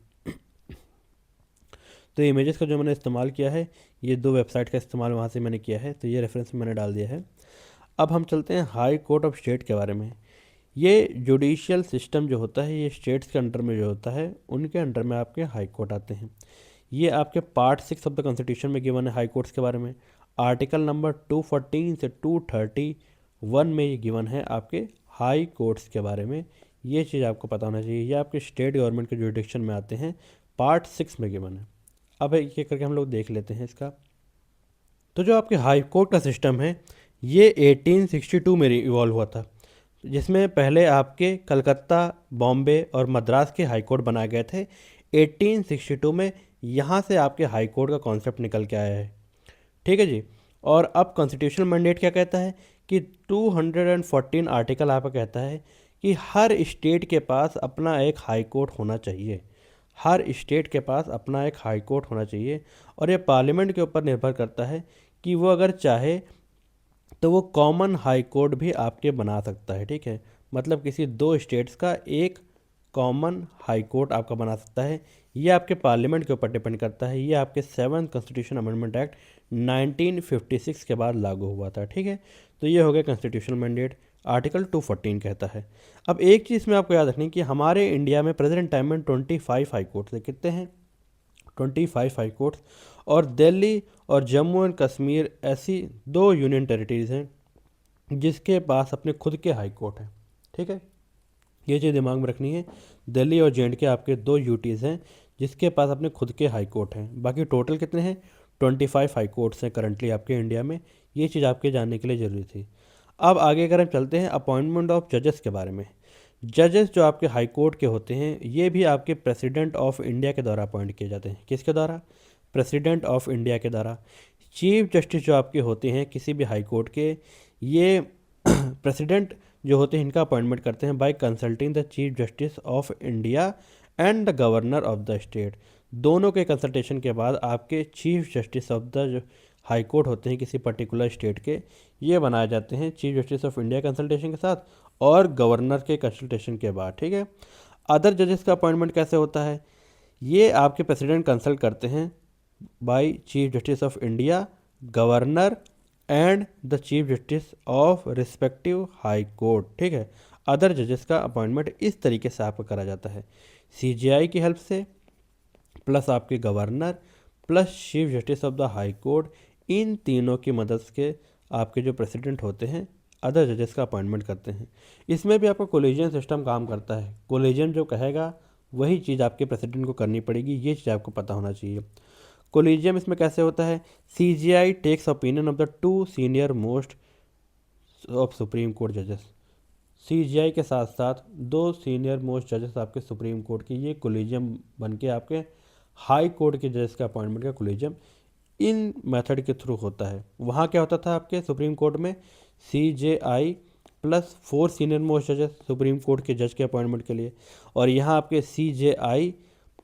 तो इमेजेस का जो मैंने इस्तेमाल किया है, ये 2 वेबसाइट का इस्तेमाल वहाँ से मैंने किया है, तो ये रेफरेंस मैंने डाल दिया है। अब हम चलते हैं हाई कोर्ट ऑफ स्टेट के बारे में। ये जुडिशियल सिस्टम जो होता है ये स्टेट्स के अंडर में जो होता है, उनके अंडर में आपके हाई कोर्ट आते हैं। ये आपके पार्ट 6 ऑफ द कॉन्स्टिट्यूशन में गिवन है हाई कोर्ट्स के बारे में। आर्टिकल नंबर 214 से 231 में ये गिवन है आपके हाई कोर्ट्स के बारे में। ये चीज़ आपको पता होना चाहिए, ये आपके स्टेट गवर्नमेंट के जुडिक्शन में आते हैं, पार्ट 6 में गिवन है। अब एक एक करके हम लोग देख लेते हैं इसका। तो जो आपके हाई कोर्ट का सिस्टम है ये 1862 में इवॉल्व हुआ था, जिसमें पहले आपके कलकत्ता, बॉम्बे और मद्रास के हाई कोर्ट बनाए गए थे। 1862 में यहाँ से आपके हाई कोर्ट का कॉन्सेप्ट निकल के आया है। ठीक है जी, और अब कॉन्स्टिट्यूशनल मैंडेट क्या कहता है कि 214 आर्टिकल आपका कहता है कि हर स्टेट के पास अपना एक हाई कोर्ट होना चाहिए। हर स्टेट के पास अपना एक हाई कोर्ट होना चाहिए, और ये पार्लियामेंट के ऊपर निर्भर करता है कि वो अगर चाहे तो वो कॉमन हाई कोर्ट भी आपके बना सकता है। ठीक है, मतलब किसी 2 स्टेट्स का एक कॉमन हाई कोर्ट आपका बना सकता है। ये आपके पार्लियामेंट के ऊपर डिपेंड करता है। ये आपके 7th कॉन्स्टिट्यूशन अमेंडमेंट एक्ट 1956 के बाद लागू हुआ था। ठीक है, तो ये हो गया कॉन्स्टिट्यूशनल मैंडेट, आर्टिकल 214 कहता है। अब एक चीज़ में आपको याद रखनी कि हमारे इंडिया में प्रेजेंट टाइम में 25 हाई कोर्ट्स है। कितने हैं? 25 हाई कोर्ट्स। और दिल्ली और जम्मू एंड कश्मीर ऐसी 2 यूनियन टेरिटरीज हैं जिसके पास अपने खुद के हाई कोर्ट हैं। ठीक है, ये चीज़ दिमाग में रखनी है। दिल्ली और जे.एंड.के आपके 2 यूटीज़ हैं जिसके पास अपने खुद के हाई कोर्ट हैं। बाकी टोटल कितने हैं? 25 हाई कोर्ट्स हैं करंटली आपके इंडिया में। ये चीज़ आपके जानने के लिए ज़रूरी थी। अब आगे अगर हम चलते हैं अपॉइंटमेंट ऑफ जजेस के बारे में। जजेस जो आपके हाई कोर्ट के होते हैं ये भी आपके प्रेसिडेंट ऑफ इंडिया के द्वारा अपॉइंट किए जाते हैं। किसके द्वारा? प्रेसिडेंट ऑफ इंडिया के द्वारा। चीफ जस्टिस जो आपके होते हैं किसी भी हाई कोर्ट के, ये प्रेसिडेंट जो होते हैं इनका अपॉइंटमेंट करते हैं by consulting the chief justice of India and the governor of the state. दोनों के कंसल्टेशन के बाद आपके चीफ जस्टिस ऑफ द जो हाई कोर्ट होते हैं किसी पर्टिकुलर स्टेट के, ये बनाए जाते हैं chief justice of India consultation के साथ और गवर्नर के कंसल्टेशन के बाद। ठीक है, अदर जजेस का अपॉइंटमेंट कैसे होता है? ये आपके प्रेसिडेंट कंसल्ट करते हैं by chief justice of India, governor and the chief justice of respective high court. ठीक है, अदर जजेस का अपॉइंटमेंट इस तरीके से आपका करा जाता है, सीजीआई की हेल्प से, प्लस आपके governor, plus chief justice of the high court. इन तीनों की मदद से आपके जो प्रेसिडेंट होते हैं अदर जजेस का अपॉइंटमेंट करते हैं। इसमें भी आपका कोलेजियन सिस्टम काम करता है। कोलेजियन जो कहेगा वही चीज़ आपके प्रेसिडेंट को करनी पड़ेगी, ये चीज़ आपको पता होना चाहिए। कोलिजियम इसमें कैसे होता है? CJI takes opinion of the 2 senior most of supreme court जजेस। सीजीआई के साथ साथ 2 सीनियर मोस्ट जजेस आपके सुप्रीम कोर्ट के, ये कोलिजियम बन के आपके हाई कोर्ट के जजेस के अपॉइंटमेंट का कोलिजियम इन मेथड के थ्रू होता है। वहाँ क्या होता था आपके सुप्रीम कोर्ट में? सीजेआई प्लस 4 सीनियर मोस्ट जजेस सुप्रीम कोर्ट के जज के अपॉइंटमेंट के लिए, और यहाँ आपके सीजेआई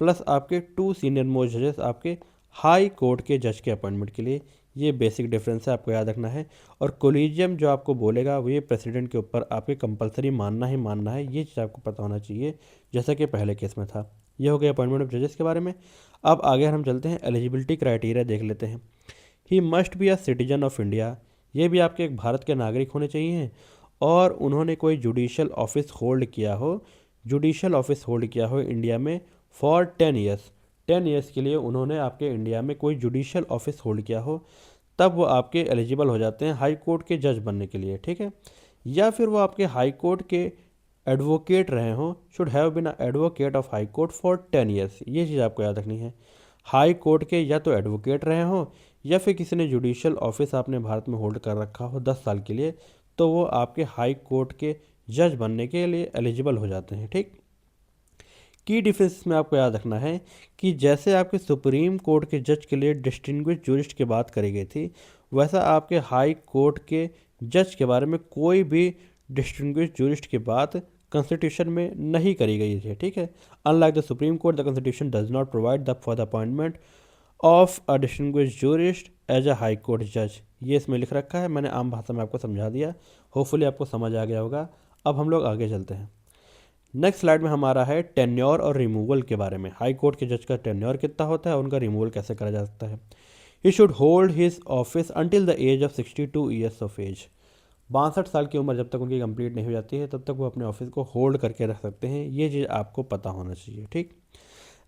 प्लस आपके 2 सीनियर मोस्ट जजेस आपके हाई कोर्ट के जज के अपॉइंटमेंट के लिए। ये बेसिक डिफरेंस है, आपको याद रखना है। और कोलिजियम जो आपको बोलेगा वो ये प्रेसिडेंट के ऊपर आपके कंपलसरी मानना ही मानना है, ये चीज़ आपको पता होना चाहिए, जैसा कि पहले केस में था। ये हो गया अपॉइंटमेंट ऑफ जजेस के बारे में। अब आगे हम चलते हैं, एलिजिबिलिटी क्राइटेरिया देख लेते हैं। He must be a citizen of India, ये भी आपके एक भारत के नागरिक होने चाहिए, और उन्होंने कोई जुडिशल ऑफिस होल्ड किया हो, जुडिशल ऑफिस होल्ड किया हो इंडिया में फॉर 10 ईयर्स, 10 ईयर्स के लिए उन्होंने आपके इंडिया में कोई जुडिशल ऑफिस होल्ड किया हो, तब वो आपके एलिजिबल हो जाते हैं हाई कोर्ट के जज बनने के लिए, ठीक है। या फिर वो आपके हाई कोर्ट के एडवोकेट रहे हों, should have been advocate of high court for 10 years, ये चीज़ आपको याद रखनी है। हाई कोर्ट के या तो एडवोकेट रहे हों, या फिर किसी ने जुडिशल ऑफिस आपने भारत में होल्ड कर रखा हो 10 साल के लिए, तो वो आपके हाई कोर्ट के जज बनने के लिए एलिजिबल हो जाते हैं, ठीक। की डिफरेंस में आपको याद रखना है कि जैसे आपके सुप्रीम कोर्ट के जज के लिए डिस्टिंग्विश जूरिस्ट की बात करी गई थी, वैसा आपके हाई कोर्ट के जज के बारे में कोई भी डिस्टिंग्विश जूरिस्ट की बात कॉन्स्टिट्यूशन में नहीं करी गई है, ठीक है। Unlike the supreme court, the constitution does not provide the for the appointment of a distinguished jurist as a high court जज, ये इसमें लिख रखा है, मैंने आम भाषा में आपको समझा दिया, होपफुली आपको समझ आ गया होगा। अब हम लोग आगे चलते हैं। नेक्स्ट स्लाइड में हमारा है टेन्योर और रिमूवल के बारे में। हाई कोर्ट के जज का टेन्योर कितना होता है, उनका रिमूवल कैसे करा जा सकता है। He should hold his office until the age of 62 years of age, 62 साल की उम्र जब तक उनकी कंप्लीट नहीं हो जाती है, तब तक वो अपने ऑफिस को होल्ड करके रख सकते हैं, ये चीज़ आपको पता होना चाहिए, ठीक।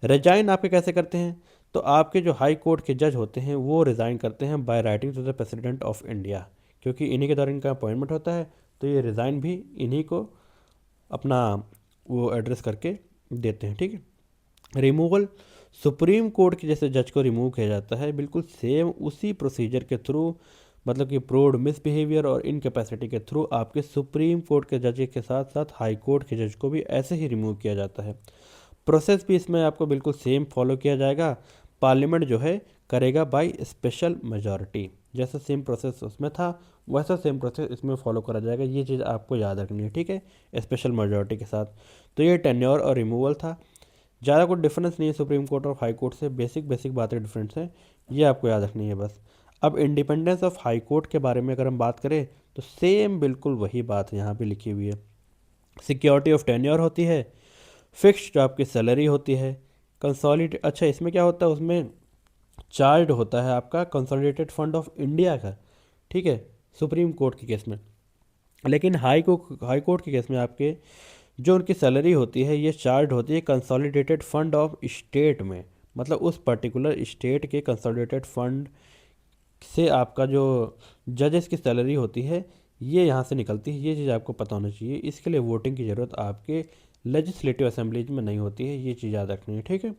रिजाइन आपके कैसे करते हैं, तो आपके जो हाई कोर्ट के जज होते हैं वो रिज़ाइन करते हैं by writing to the president of India, क्योंकि इन्हीं के द्वारा इनका अपॉइंटमेंट होता है, तो ये रिज़ाइन भी इन्हीं को अपना वो एड्रेस करके देते हैं, ठीक है। रिमूवल, सुप्रीम कोर्ट के जैसे जज को रिमूव किया जाता है, बिल्कुल सेम उसी प्रोसीजर के थ्रू, मतलब कि प्रूव्ड मिसबिहेवियर और इनकैपेसिटी के थ्रू आपके सुप्रीम कोर्ट के जज के साथ साथ हाई कोर्ट के जज को भी ऐसे ही रिमूव किया जाता है। प्रोसेस भी इसमें आपको बिल्कुल सेम फॉलो किया जाएगा। पार्लियामेंट जो है करेगा बाय स्पेशल मेजॉरिटी, जैसा सेम प्रोसेस उसमें था वैसा सेम प्रोसेस इसमें फॉलो करा जाएगा, ये चीज़ आपको याद रखनी है, ठीक है, स्पेशल मेजॉरिटी के साथ। तो ये टेन्योर और रिमूवल था, ज़्यादा कुछ डिफरेंस नहीं है सुप्रीम कोर्ट और हाई कोर्ट से, बेसिक बेसिक बातें डिफरेंस हैं, ये आपको याद रखनी है बस। अब इंडिपेंडेंस ऑफ हाई कोर्ट के बारे में अगर हम बात करें, तो सेम बिल्कुल वही बात यहाँ पे लिखी हुई है। सिक्योरिटी ऑफ टेन्योर होती है, फिक्स्ड जो आपकी सैलरी होती है, कंसोलिडेट, अच्छा इसमें क्या होता है, उसमें चार्ज होता है आपका कंसोलिडेटेड फंड ऑफ इंडिया का, ठीक है, सुप्रीम कोर्ट के केस में। लेकिन हाई कोर्ट के केस में आपके जो उनकी सैलरी होती है ये चार्ज होती है कंसोलिडेटेड फंड ऑफ स्टेट में, मतलब उस पर्टिकुलर स्टेट के कंसोलिडेटेड फंड से आपका जो जजेस की सैलरी होती है ये यहाँ से निकलती है, ये चीज़ आपको पता होना चाहिए। इसके लिए वोटिंग की ज़रूरत आपके लेजिस्लेटिव असेंबलीज में नहीं होती है, ये चीज़ याद रखनी है, ठीक है।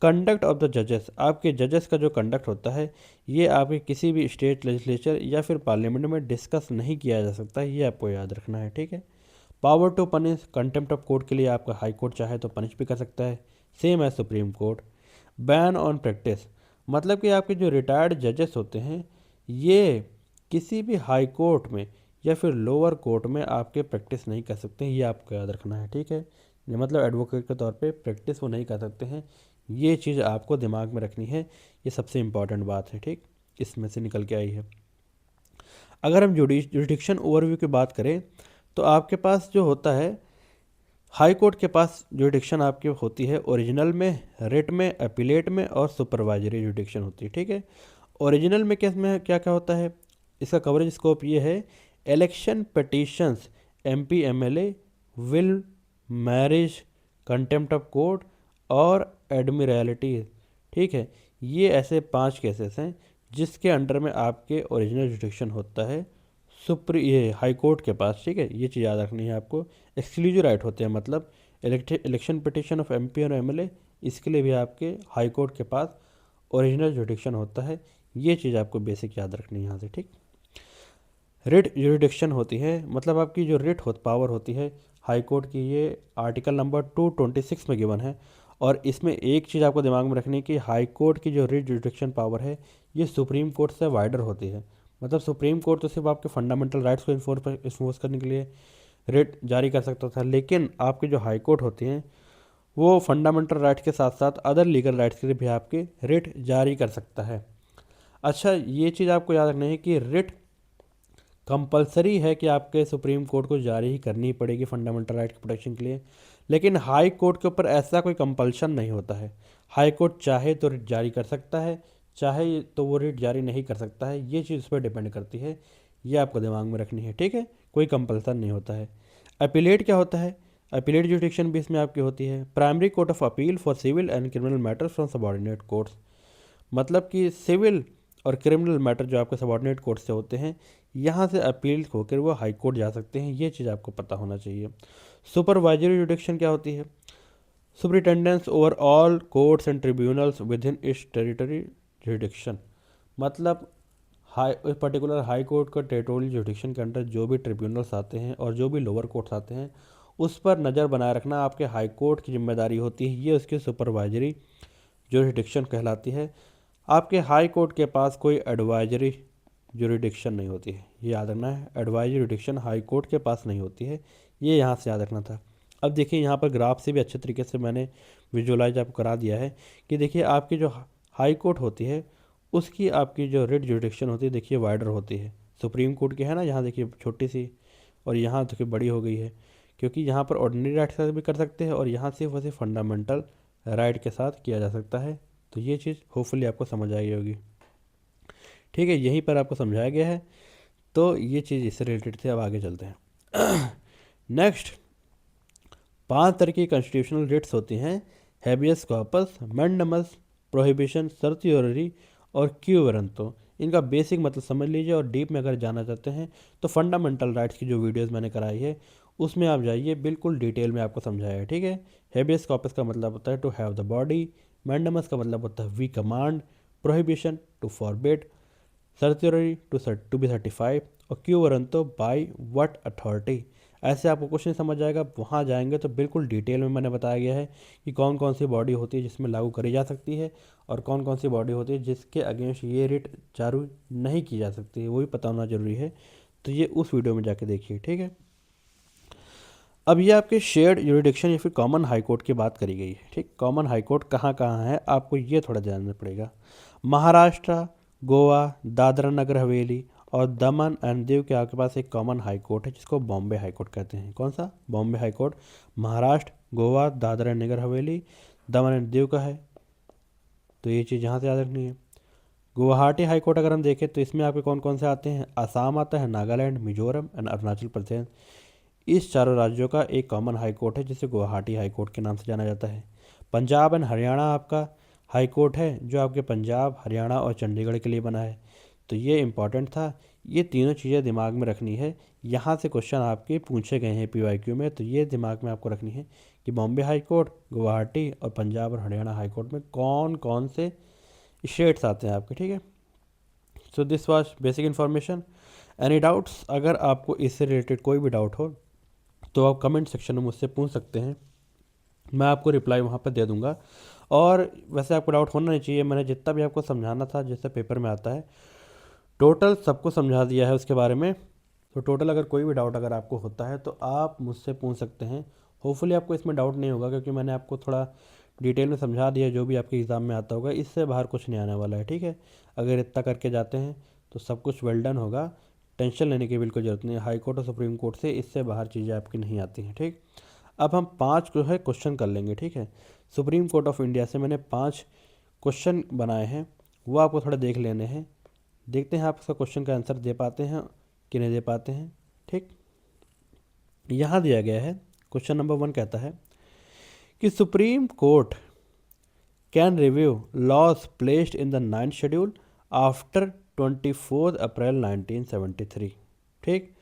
कंडक्ट ऑफ द जजेस, आपके जजेस का जो कंडक्ट होता है ये आपके किसी भी स्टेट लेजिस्लेचर या फिर पार्लियामेंट में डिस्कस नहीं किया जा सकता, ये आपको याद रखना है, ठीक है। Power to punish, contempt of court के लिए आपका हाई कोर्ट चाहे तो पनिश भी कर सकता है, same as supreme court. Ban on practice, मतलब कि आपके जो रिटायर्ड जजेस होते हैं ये किसी भी हाई कोर्ट में या फिर लोअर कोर्ट में आपके प्रैक्टिस नहीं कर सकते हैं, ये आपको याद रखना है, ठीक है। ये मतलब एडवोकेट के तौर पे प्रैक्टिस वो नहीं कर सकते हैं, ये चीज़ आपको दिमाग में रखनी है, ये सबसे इम्पॉर्टेंट बात है, ठीक, इसमें से निकल के आई है। अगर हम जुडिक्शन ओवरव्यू की बात करें, तो आपके पास जो होता है हाई कोर्ट के पास जुडिक्शन आपकी होती है ओरिजिनल में, रिट में, अपीलेट में और सुपरवाइजरी जुडिक्शन होती है, ठीक है। ओरिजिनल में केस में क्या क्या होता है, इसका कवरेज स्कोप ये है, election petitions, MP MLA, will, marriage, contempt of court और एडमिरलिटी, ठीक है। ये ऐसे 5 केसेस हैं जिसके अंडर में आपके ओरिजिनल जुडिक्शन होता है ये हाई कोर्ट के पास, ठीक है, ये चीज़ याद रखनी है आपको। एक्सक्लूसिव राइट होते हैं, मतलब इलेक्शन पिटीशन ऑफ एमपी और एमएलए, इसके लिए भी आपके हाई कोर्ट के पास ओरिजिनल जुडिक्शन होता है, ये चीज़ आपको बेसिक याद रखनी है यहाँ से, ठीक। रिट जुडिक्शन होती है, मतलब आपकी जो रिट पावर होती है हाई कोर्ट की, ये आर्टिकल नंबर 226 में गिवन है। और इसमें एक चीज़ आपको दिमाग में रखनी है कि हाई कोर्ट की जो रिट जुडिक्शन पावर है ये सुप्रीम कोर्ट से वाइडर होती है, मतलब सुप्रीम कोर्ट तो सिर्फ आपके फंडामेंटल राइट्स को इन्फोर्स करने के लिए रिट जारी कर सकता था, लेकिन आपकी जो हाई कोर्ट होती हैं वो फंडामेंटल राइट्स के साथ साथ अदर लीगल राइट्स के लिए भी आपके रिट जारी कर सकता है। अच्छा, ये चीज़ आपको याद रखनी है कि रिट कंपलसरी है कि आपके सुप्रीम कोर्ट को जारी ही करनी पड़ेगी फंडामेंटल राइट की प्रोटेक्शन के लिए, लेकिन हाई कोर्ट के ऊपर ऐसा कोई कंपल्शन नहीं होता है। हाई कोर्ट चाहे तो रिट जारी कर सकता है, चाहे तो वो रिट जारी नहीं कर सकता है, ये चीज़ उस पर डिपेंड करती है। ये आपको दिमाग में रखनी है, ठीक है। कोई कंपल्सन नहीं होता है। अपीलेट क्या होता है? अपीलेट जुडिक्शन भी इसमें आपकी होती है। Primary court of appeal for civil and criminal matters from subordinate courts, मतलब कि सिविल और क्रिमिनल मैटर जो आपके सबॉर्डिनेट कोर्ट से होते हैं, यहाँ से अपील होकर वो हाई कोर्ट जा सकते हैं। ये चीज़ आपको पता होना चाहिए। सुपरवाइजरी जुडिक्शन क्या होती है? Superintendence over all courts and tribunals with in its territory जुडिक्शन, मतलब हाई पर्टिकुलर हाई कोर्ट का टेरिटोरियल जुडिक्शन के अंडर जो भी ट्रिब्यूनल्स आते हैं और जो भी लोअर कोर्ट्स आते हैं, उस पर नज़र बनाए रखना आपके हाई कोर्ट की जिम्मेदारी होती है। ये उसकी सुपरवाइजरी जुरिडिक्शन कहलाती है। आपके हाई कोर्ट के पास कोई एडवाइजरी जुरिडिक्शन नहीं होती है, ये याद रखना है। एडवाइजरी जुरिडिक्शन हाई कोर्ट के पास नहीं होती है, ये यहाँ से याद रखना था। अब देखिए यहाँ पर ग्राफ से भी अच्छे तरीके से मैंने विजुअलाइज आपको करा दिया है कि देखिए आपकी जो हाई कोर्ट होती है उसकी आपकी जो रिट जुरिडिक्शन होती है, देखिए वाइडर होती है। सुप्रीम कोर्ट की है ना, यहाँ देखिए छोटी सी, और यहाँ देखिए बड़ी हो गई है, क्योंकि यहाँ पर ऑर्डिनरी राइट के साथ भी कर सकते हैं और यहाँ सिर्फ वैसे फंडामेंटल राइट के साथ किया जा सकता है। तो ये चीज़ होपफुली आपको समझ आई होगी, ठीक है। यहीं पर आपको समझाया गया है, तो ये चीज़ इससे रिलेटेड थी। अब आगे चलते हैं। नेक्स्ट, 5 तरह की कॉन्स्टिट्यूशनल रिट्स होती हैं: हैबियस कॉर्पस, मैंडमस, प्रोहिबिशन, सर्टियोररी और क्यू वारंटो। इनका बेसिक मतलब समझ लीजिए, और डीप में अगर जाना चाहते हैं तो फंडामेंटल राइट्स की जो वीडियोस मैंने कराई है उसमें आप जाइए, बिल्कुल डिटेल में आपको समझाया है, ठीक है। हैबियस कॉर्पस का मतलब होता है to have the body, mandamus का मतलब होता है we command, prohibition to forbid, certiorari to be certified, और quo warranto by what authority. ऐसे आपको कुछ नहीं समझ आएगा, वहाँ जाएंगे तो बिल्कुल डिटेल में मैंने बताया गया है कि कौन कौन सी बॉडी होती है जिसमें लागू करी जा सकती है और कौन कौन सी बॉडी होती है जिसके अगेंस्ट ये रिट जारी नहीं की जा सकती है, वो भी पता होना जरूरी है। तो ये उस वीडियो में जाके देखिए, ठीक है। अब ये आपके शेयर्ड यूरिडिक्शन या फिर कॉमन हाई कोर्ट की बात करी गई है, ठीक। कॉमन हाई कोर्ट कहाँ कहाँ है आपको ये थोड़ा जानना पड़ेगा। महाराष्ट्र, गोवा, दादरा नगर हवेली और दमन एंड दीव के आपके पास एक कॉमन हाई कोर्ट है जिसको बॉम्बे हाई कोर्ट कहते हैं। कौन सा? Bombay high court. Maharashtra, Goa, Dadra Nagar Haveli, Daman and Diu का है, तो ये चीज़ यहाँ से याद रखनी है। गुवाहाटी हाई कोर्ट अगर हम देखें तो इसमें आपके कौन कौन से आते हैं? असम आता है, नागालैंड, मिजोरम एंड अरुणाचल प्रदेश। इस चारों राज्यों का एक कॉमन हाई कोर्ट है जिसे गुवाहाटी हाई कोर्ट के नाम से जाना जाता है। पंजाब एंड हरियाणा आपका हाई कोर्ट है जो आपके पंजाब, हरियाणा और चंडीगढ़ के लिए बना है। तो ये इंपॉर्टेंट था, ये तीनों चीज़ें दिमाग में रखनी है। यहाँ से क्वेश्चन आपके पूछे गए हैं पीवाईक्यू में, तो ये दिमाग में आपको रखनी है कि बॉम्बे हाई कोर्ट, गुवाहाटी और पंजाब और हरियाणा हाई कोर्ट में कौन कौन से स्टेट्स आते हैं आपके, ठीक है। So this was basic information. Any doubts? अगर आपको इससे रिलेटेड कोई भी डाउट हो तो आप कमेंट सेक्शन में मुझसे पूछ सकते हैं, मैं आपको रिप्लाई वहाँ पर दे दूँगा। और वैसे आपको डाउट होना नहीं चाहिए, मैंने जितना भी आपको समझाना था जैसे पेपर में आता है टोटल सबको समझा दिया है उसके बारे में। तो टोटल अगर कोई भी डाउट अगर आपको होता है तो आप मुझसे पूछ सकते हैं। होपफुली आपको इसमें डाउट नहीं होगा क्योंकि मैंने आपको थोड़ा डिटेल में समझा दिया, जो भी आपके एग्ज़ाम में आता होगा इससे बाहर कुछ नहीं आने वाला है, ठीक है। अगर इतना करके जाते हैं तो सब कुछ वेल डन होगा, टेंशन लेने की बिल्कुल ज़रूरत नहीं है। हाई कोर्ट और सुप्रीम कोर्ट से इससे बाहर चीज़ें आपकी नहीं आती हैं, ठीक। अब हम 5 जो है क्वेश्चन कर लेंगे, ठीक है। सुप्रीम कोर्ट ऑफ इंडिया से मैंने 5 क्वेश्चन बनाए हैं, वो आपको थोड़ा देख लेने हैं। देखते हैं आप इसका क्वेश्चन का आंसर दे पाते हैं कि नहीं दे पाते हैं, ठीक। यहाँ दिया गया है, क्वेश्चन नंबर 1 कहता है कि supreme court can review laws placed in the 9th schedule after 24 April 1973, ठीक।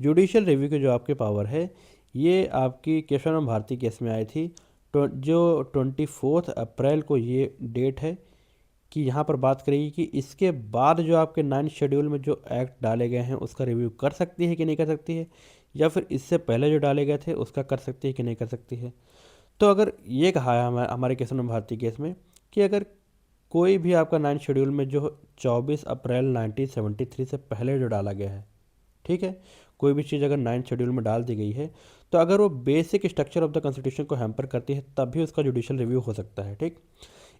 जुडिशियल रिव्यू की जो आपके पावर है ये आपकी केशवानंद भारती केस में आई थी, जो 24 अप्रैल को ये डेट है कि यहाँ पर बात करेगी कि इसके बाद जो आपके 9th शेड्यूल में जो एक्ट डाले गए हैं उसका रिव्यू कर सकती है कि नहीं कर सकती है, या फिर इससे पहले जो डाले गए थे उसका कर सकती है कि नहीं कर सकती है। तो अगर ये कहा है हमारे केशवानंद भारती केस में कि अगर कोई भी आपका 9th शेड्यूल में जो 24 अप्रैल 1973 से पहले जो डाला गया है, ठीक है, कोई भी चीज़ अगर 9th शेड्यूल में डाल दी गई है तो अगर वो basic structure of the constitution को हैम्पर करती है तब भी उसका जुडिशियल रिव्यू हो सकता है, ठीक।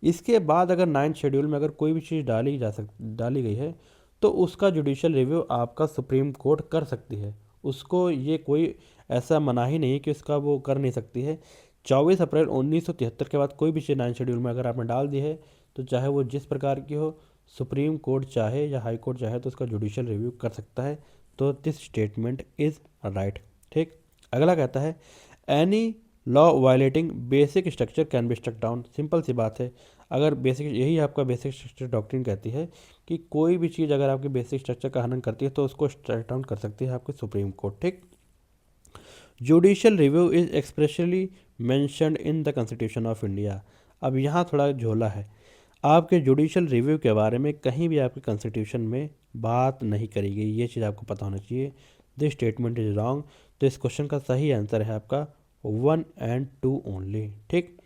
इसके बाद अगर 9th शेड्यूल में अगर कोई भी चीज़ डाली गई है तो उसका जुडिशियल रिव्यू आपका सुप्रीम कोर्ट कर सकती है। उसको ये कोई ऐसा मनाही नहीं है कि उसका वो कर नहीं सकती है। 24 अप्रैल 1973 के बाद कोई भी चीज़ 9th शेड्यूल में अगर आपने डाल दी है तो चाहे वो जिस प्रकार की हो, सुप्रीम कोर्ट चाहे या हाई कोर्ट चाहे तो उसका जुडिशियल रिव्यू कर सकता है। तो दिस स्टेटमेंट इज़ राइट, ठीक। अगला कहता है any law violating basic structure can be struck down. Simple सी बात है, अगर बेसिक, यही आपका बेसिक स्ट्रक्चर डॉक्ट्रिन कहती है कि कोई भी चीज़ अगर आपकी बेसिक स्ट्रक्चर का हनन करती है तो उसको स्ट्राइक डाउन कर सकती है आपकी सुप्रीम कोर्ट, ठीक। Judicial review is expressly mentioned in the constitution of India. अब यहाँ थोड़ा झोला है, आपके जुडिशियल रिव्यू के बारे में कहीं भी आपके कॉन्स्टिट्यूशन में बात नहीं करी गई, ये चीज़ आपको पता होना चाहिए। This statement is wrong. तो इस क्वेश्चन का सही आंसर है आपका 1 and 2 ओनली, ठीक।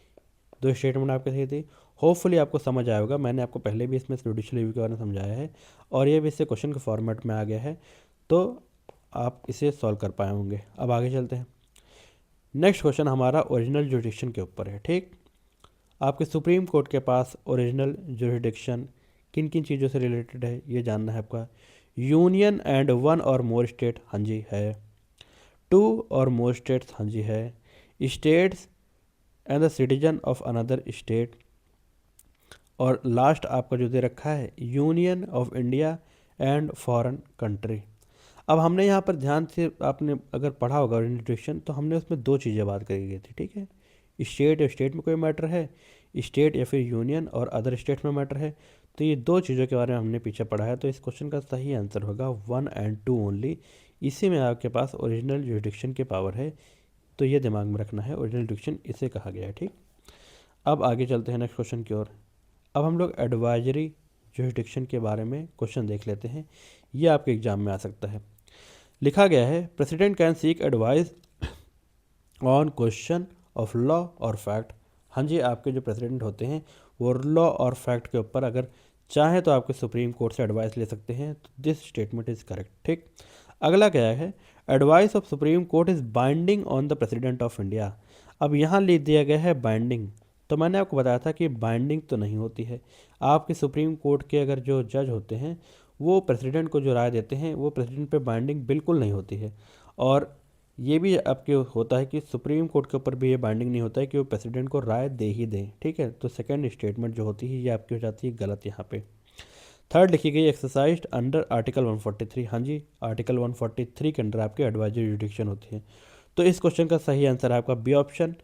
दो स्टेटमेंट आपके सही थी। होपफुली आपको समझ आया होगा, मैंने आपको पहले भी इसमें जुडिशियल रिव्यू के बारे में समझाया है और ये भी इससे क्वेश्चन के फॉर्मेट में आ गया है, तो आप इसे सॉल्व कर पाए होंगे। अब आगे चलते हैं। नेक्स्ट क्वेश्चन हमारा ओरिजिनल जुडिक्शन के ऊपर है, ठीक। आपके सुप्रीम कोर्ट के पास ओरिजिनल जुडिक्शन किन किन चीज़ों से रिलेटेड है ये जानना है आपका। यूनियन एंड 1 और मोर स्टेट, हाँ जी है। 2 और मोर स्टेट्स, हाँ जी है। States and the citizen of another state, और लास्ट आपका जो दे रखा है union of India and foreign country. अब हमने यहाँ पर ध्यान से, आपने अगर पढ़ा होगा ओरिएंटेशन, तो हमने उसमें दो चीज़ें बात करी गई थी, ठीक है। स्टेट या स्टेट में कोई मैटर है, स्टेट या फिर यूनियन और अदर स्टेट में मैटर है, तो ये दो चीज़ों के बारे में हमने पीछे पढ़ा है। तो इस क्वेश्चन का सही आंसर होगा 1 and 2 ओनली। इसी में आपके पास ओरिजिनल जुडिक्शन की पावर है, तो ये दिमाग में रखना है, ओरिजिनल जुडिक्शन इसे कहा गया है, ठीक। अब आगे चलते हैं नेक्स्ट क्वेश्चन की ओर। अब हम लोग एडवाइजरी जुडिक्शन के बारे में क्वेश्चन देख लेते हैं, ये आपके एग्जाम में आ सकता है। लिखा गया है president can seek advice on question of law और फैक्ट। हाँ जी, आपके जो प्रेसिडेंट होते हैं वो लॉ और फैक्ट के ऊपर अगर चाहे तो आपके सुप्रीम कोर्ट से एडवाइस ले सकते हैं। तो दिस स्टेटमेंट इज़ करेक्ट, ठीक। अगला क्या है, advice of supreme court is binding on the president of India. अब यहाँ लिख दिया गया है बाइंडिंग, तो मैंने आपको बताया था कि बाइंडिंग तो नहीं होती है। आपके सुप्रीम कोर्ट के अगर जो जज होते हैं वो प्रेसिडेंट को जो राय देते हैं वो प्रेसिडेंट पे बाइंडिंग बिल्कुल नहीं होती है। और ये भी आपके होता है कि सुप्रीम कोर्ट के ऊपर भी ये बाइंडिंग नहीं होता है कि वो प्रेसिडेंट को राय दे ही दें, ठीक है। तो सेकंड स्टेटमेंट जो होती है ये आपकी हो जाती है गलत यहाँ पे। थर्ड लिखी गई एक्सरसाइज अंडर आर्टिकल 143। हाँ जी, आर्टिकल 143 के अंडर आपकी एडवाइजरी जुडिक्शन होती है। तो इस क्वेश्चन का सही आंसर है आपका B option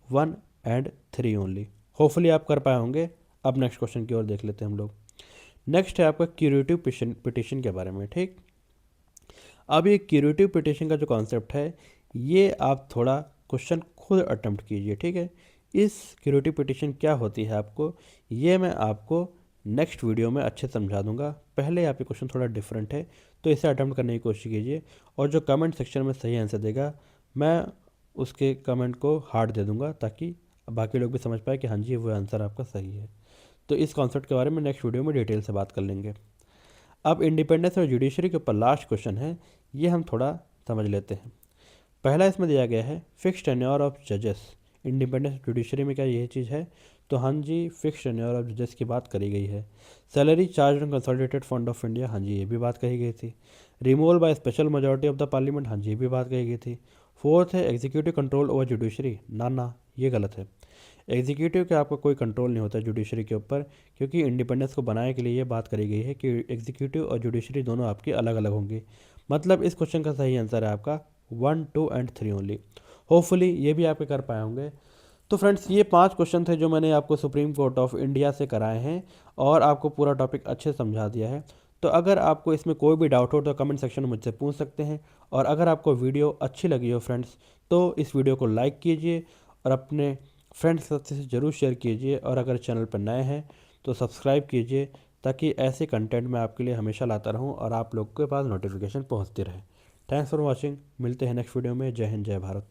1 and 3 only. Hopefully आप कर पाए होंगे। अब नेक्स्ट क्वेश्चन की ओर देख लेते हैं हम लोग। नेक्स्ट है आपका क्यूरेटिव पिटिशन के बारे में, ठीक। अब ये क्यूरेटिव पिटिशन का जो कॉन्सेप्ट है ये आप थोड़ा क्वेश्चन खुद अटेम्प्ट कीजिए, ठीक है। इस क्यूरेटिव पिटिशन क्या होती है आपको ये मैं आपको नेक्स्ट वीडियो में अच्छे से समझा दूंगा। पहले आपके क्वेश्चन थोड़ा डिफरेंट है तो इसे अटेम्प्ट करने की कोशिश कीजिए, और जो कमेंट सेक्शन में सही आंसर देगा मैं उसके कमेंट को हार्ट दे दूंगा ताकि बाकी लोग भी समझ पाए कि हाँ जी वो आंसर आपका सही है। तो इस कॉन्सेप्ट के बारे में नेक्स्ट वीडियो में डिटेल से बात कर लेंगे। अब इंडिपेंडेंस और जुडिशरी के ऊपर लास्ट क्वेश्चन है, ये हम थोड़ा समझ लेते हैं। पहला इसमें दिया गया है फिक्स्ड टेन्योर ऑफ जजेस। इंडिपेंडेंस जुडिशरी में क्या यही चीज़ है? तो हाँ जी, फिक्स्ड टेन्योर ऑफ जजेस की बात करी गई है। Salary charge on consolidated fund of India, हाँ जी ये भी बात कही गई थी। Removal by special majority of the parliament, हाँ जी ये भी बात कही गई थी। फोर्थ है एग्जीक्यूटिव कंट्रोल ओवर जुडिशरी, ना ये गलत है। एग्जीक्यूटिव का आपका कोई कंट्रोल नहीं होता जुडिशरी के ऊपर, क्योंकि इंडिपेंडेंस को बनाने के लिए ये बात करी गई है कि एग्जीक्यूटिव और जुडिशरी दोनों आपकी अलग अलग होंगी। मतलब इस क्वेश्चन का सही आंसर है आपका 1, 2 and 3 ओनली। होपफुली ये भी आपके कर पाए होंगे। तो फ्रेंड्स ये 5 क्वेश्चन थे जो मैंने आपको सुप्रीम कोर्ट ऑफ इंडिया से कराए हैं और आपको पूरा टॉपिक अच्छे से समझा दिया है। तो अगर आपको इसमें कोई भी डाउट हो तो कमेंट सेक्शन में मुझसे पूछ सकते हैं। और अगर आपको वीडियो अच्छी लगी हो फ्रेंड्स तो इस वीडियो को लाइक कीजिए और अपने फ्रेंड्स के साथ ज़रूर शेयर कीजिए, और अगर चैनल पर नए हैं तो सब्सक्राइब कीजिए ताकि ऐसे कंटेंट मैं आपके लिए हमेशा लाता रहूं और आप लोग के पास नोटिफिकेशन पहुंचती रहे। थैंक्स फॉर वॉचिंग, मिलते हैं नेक्स्ट वीडियो में। जय हिंद, जय भारत।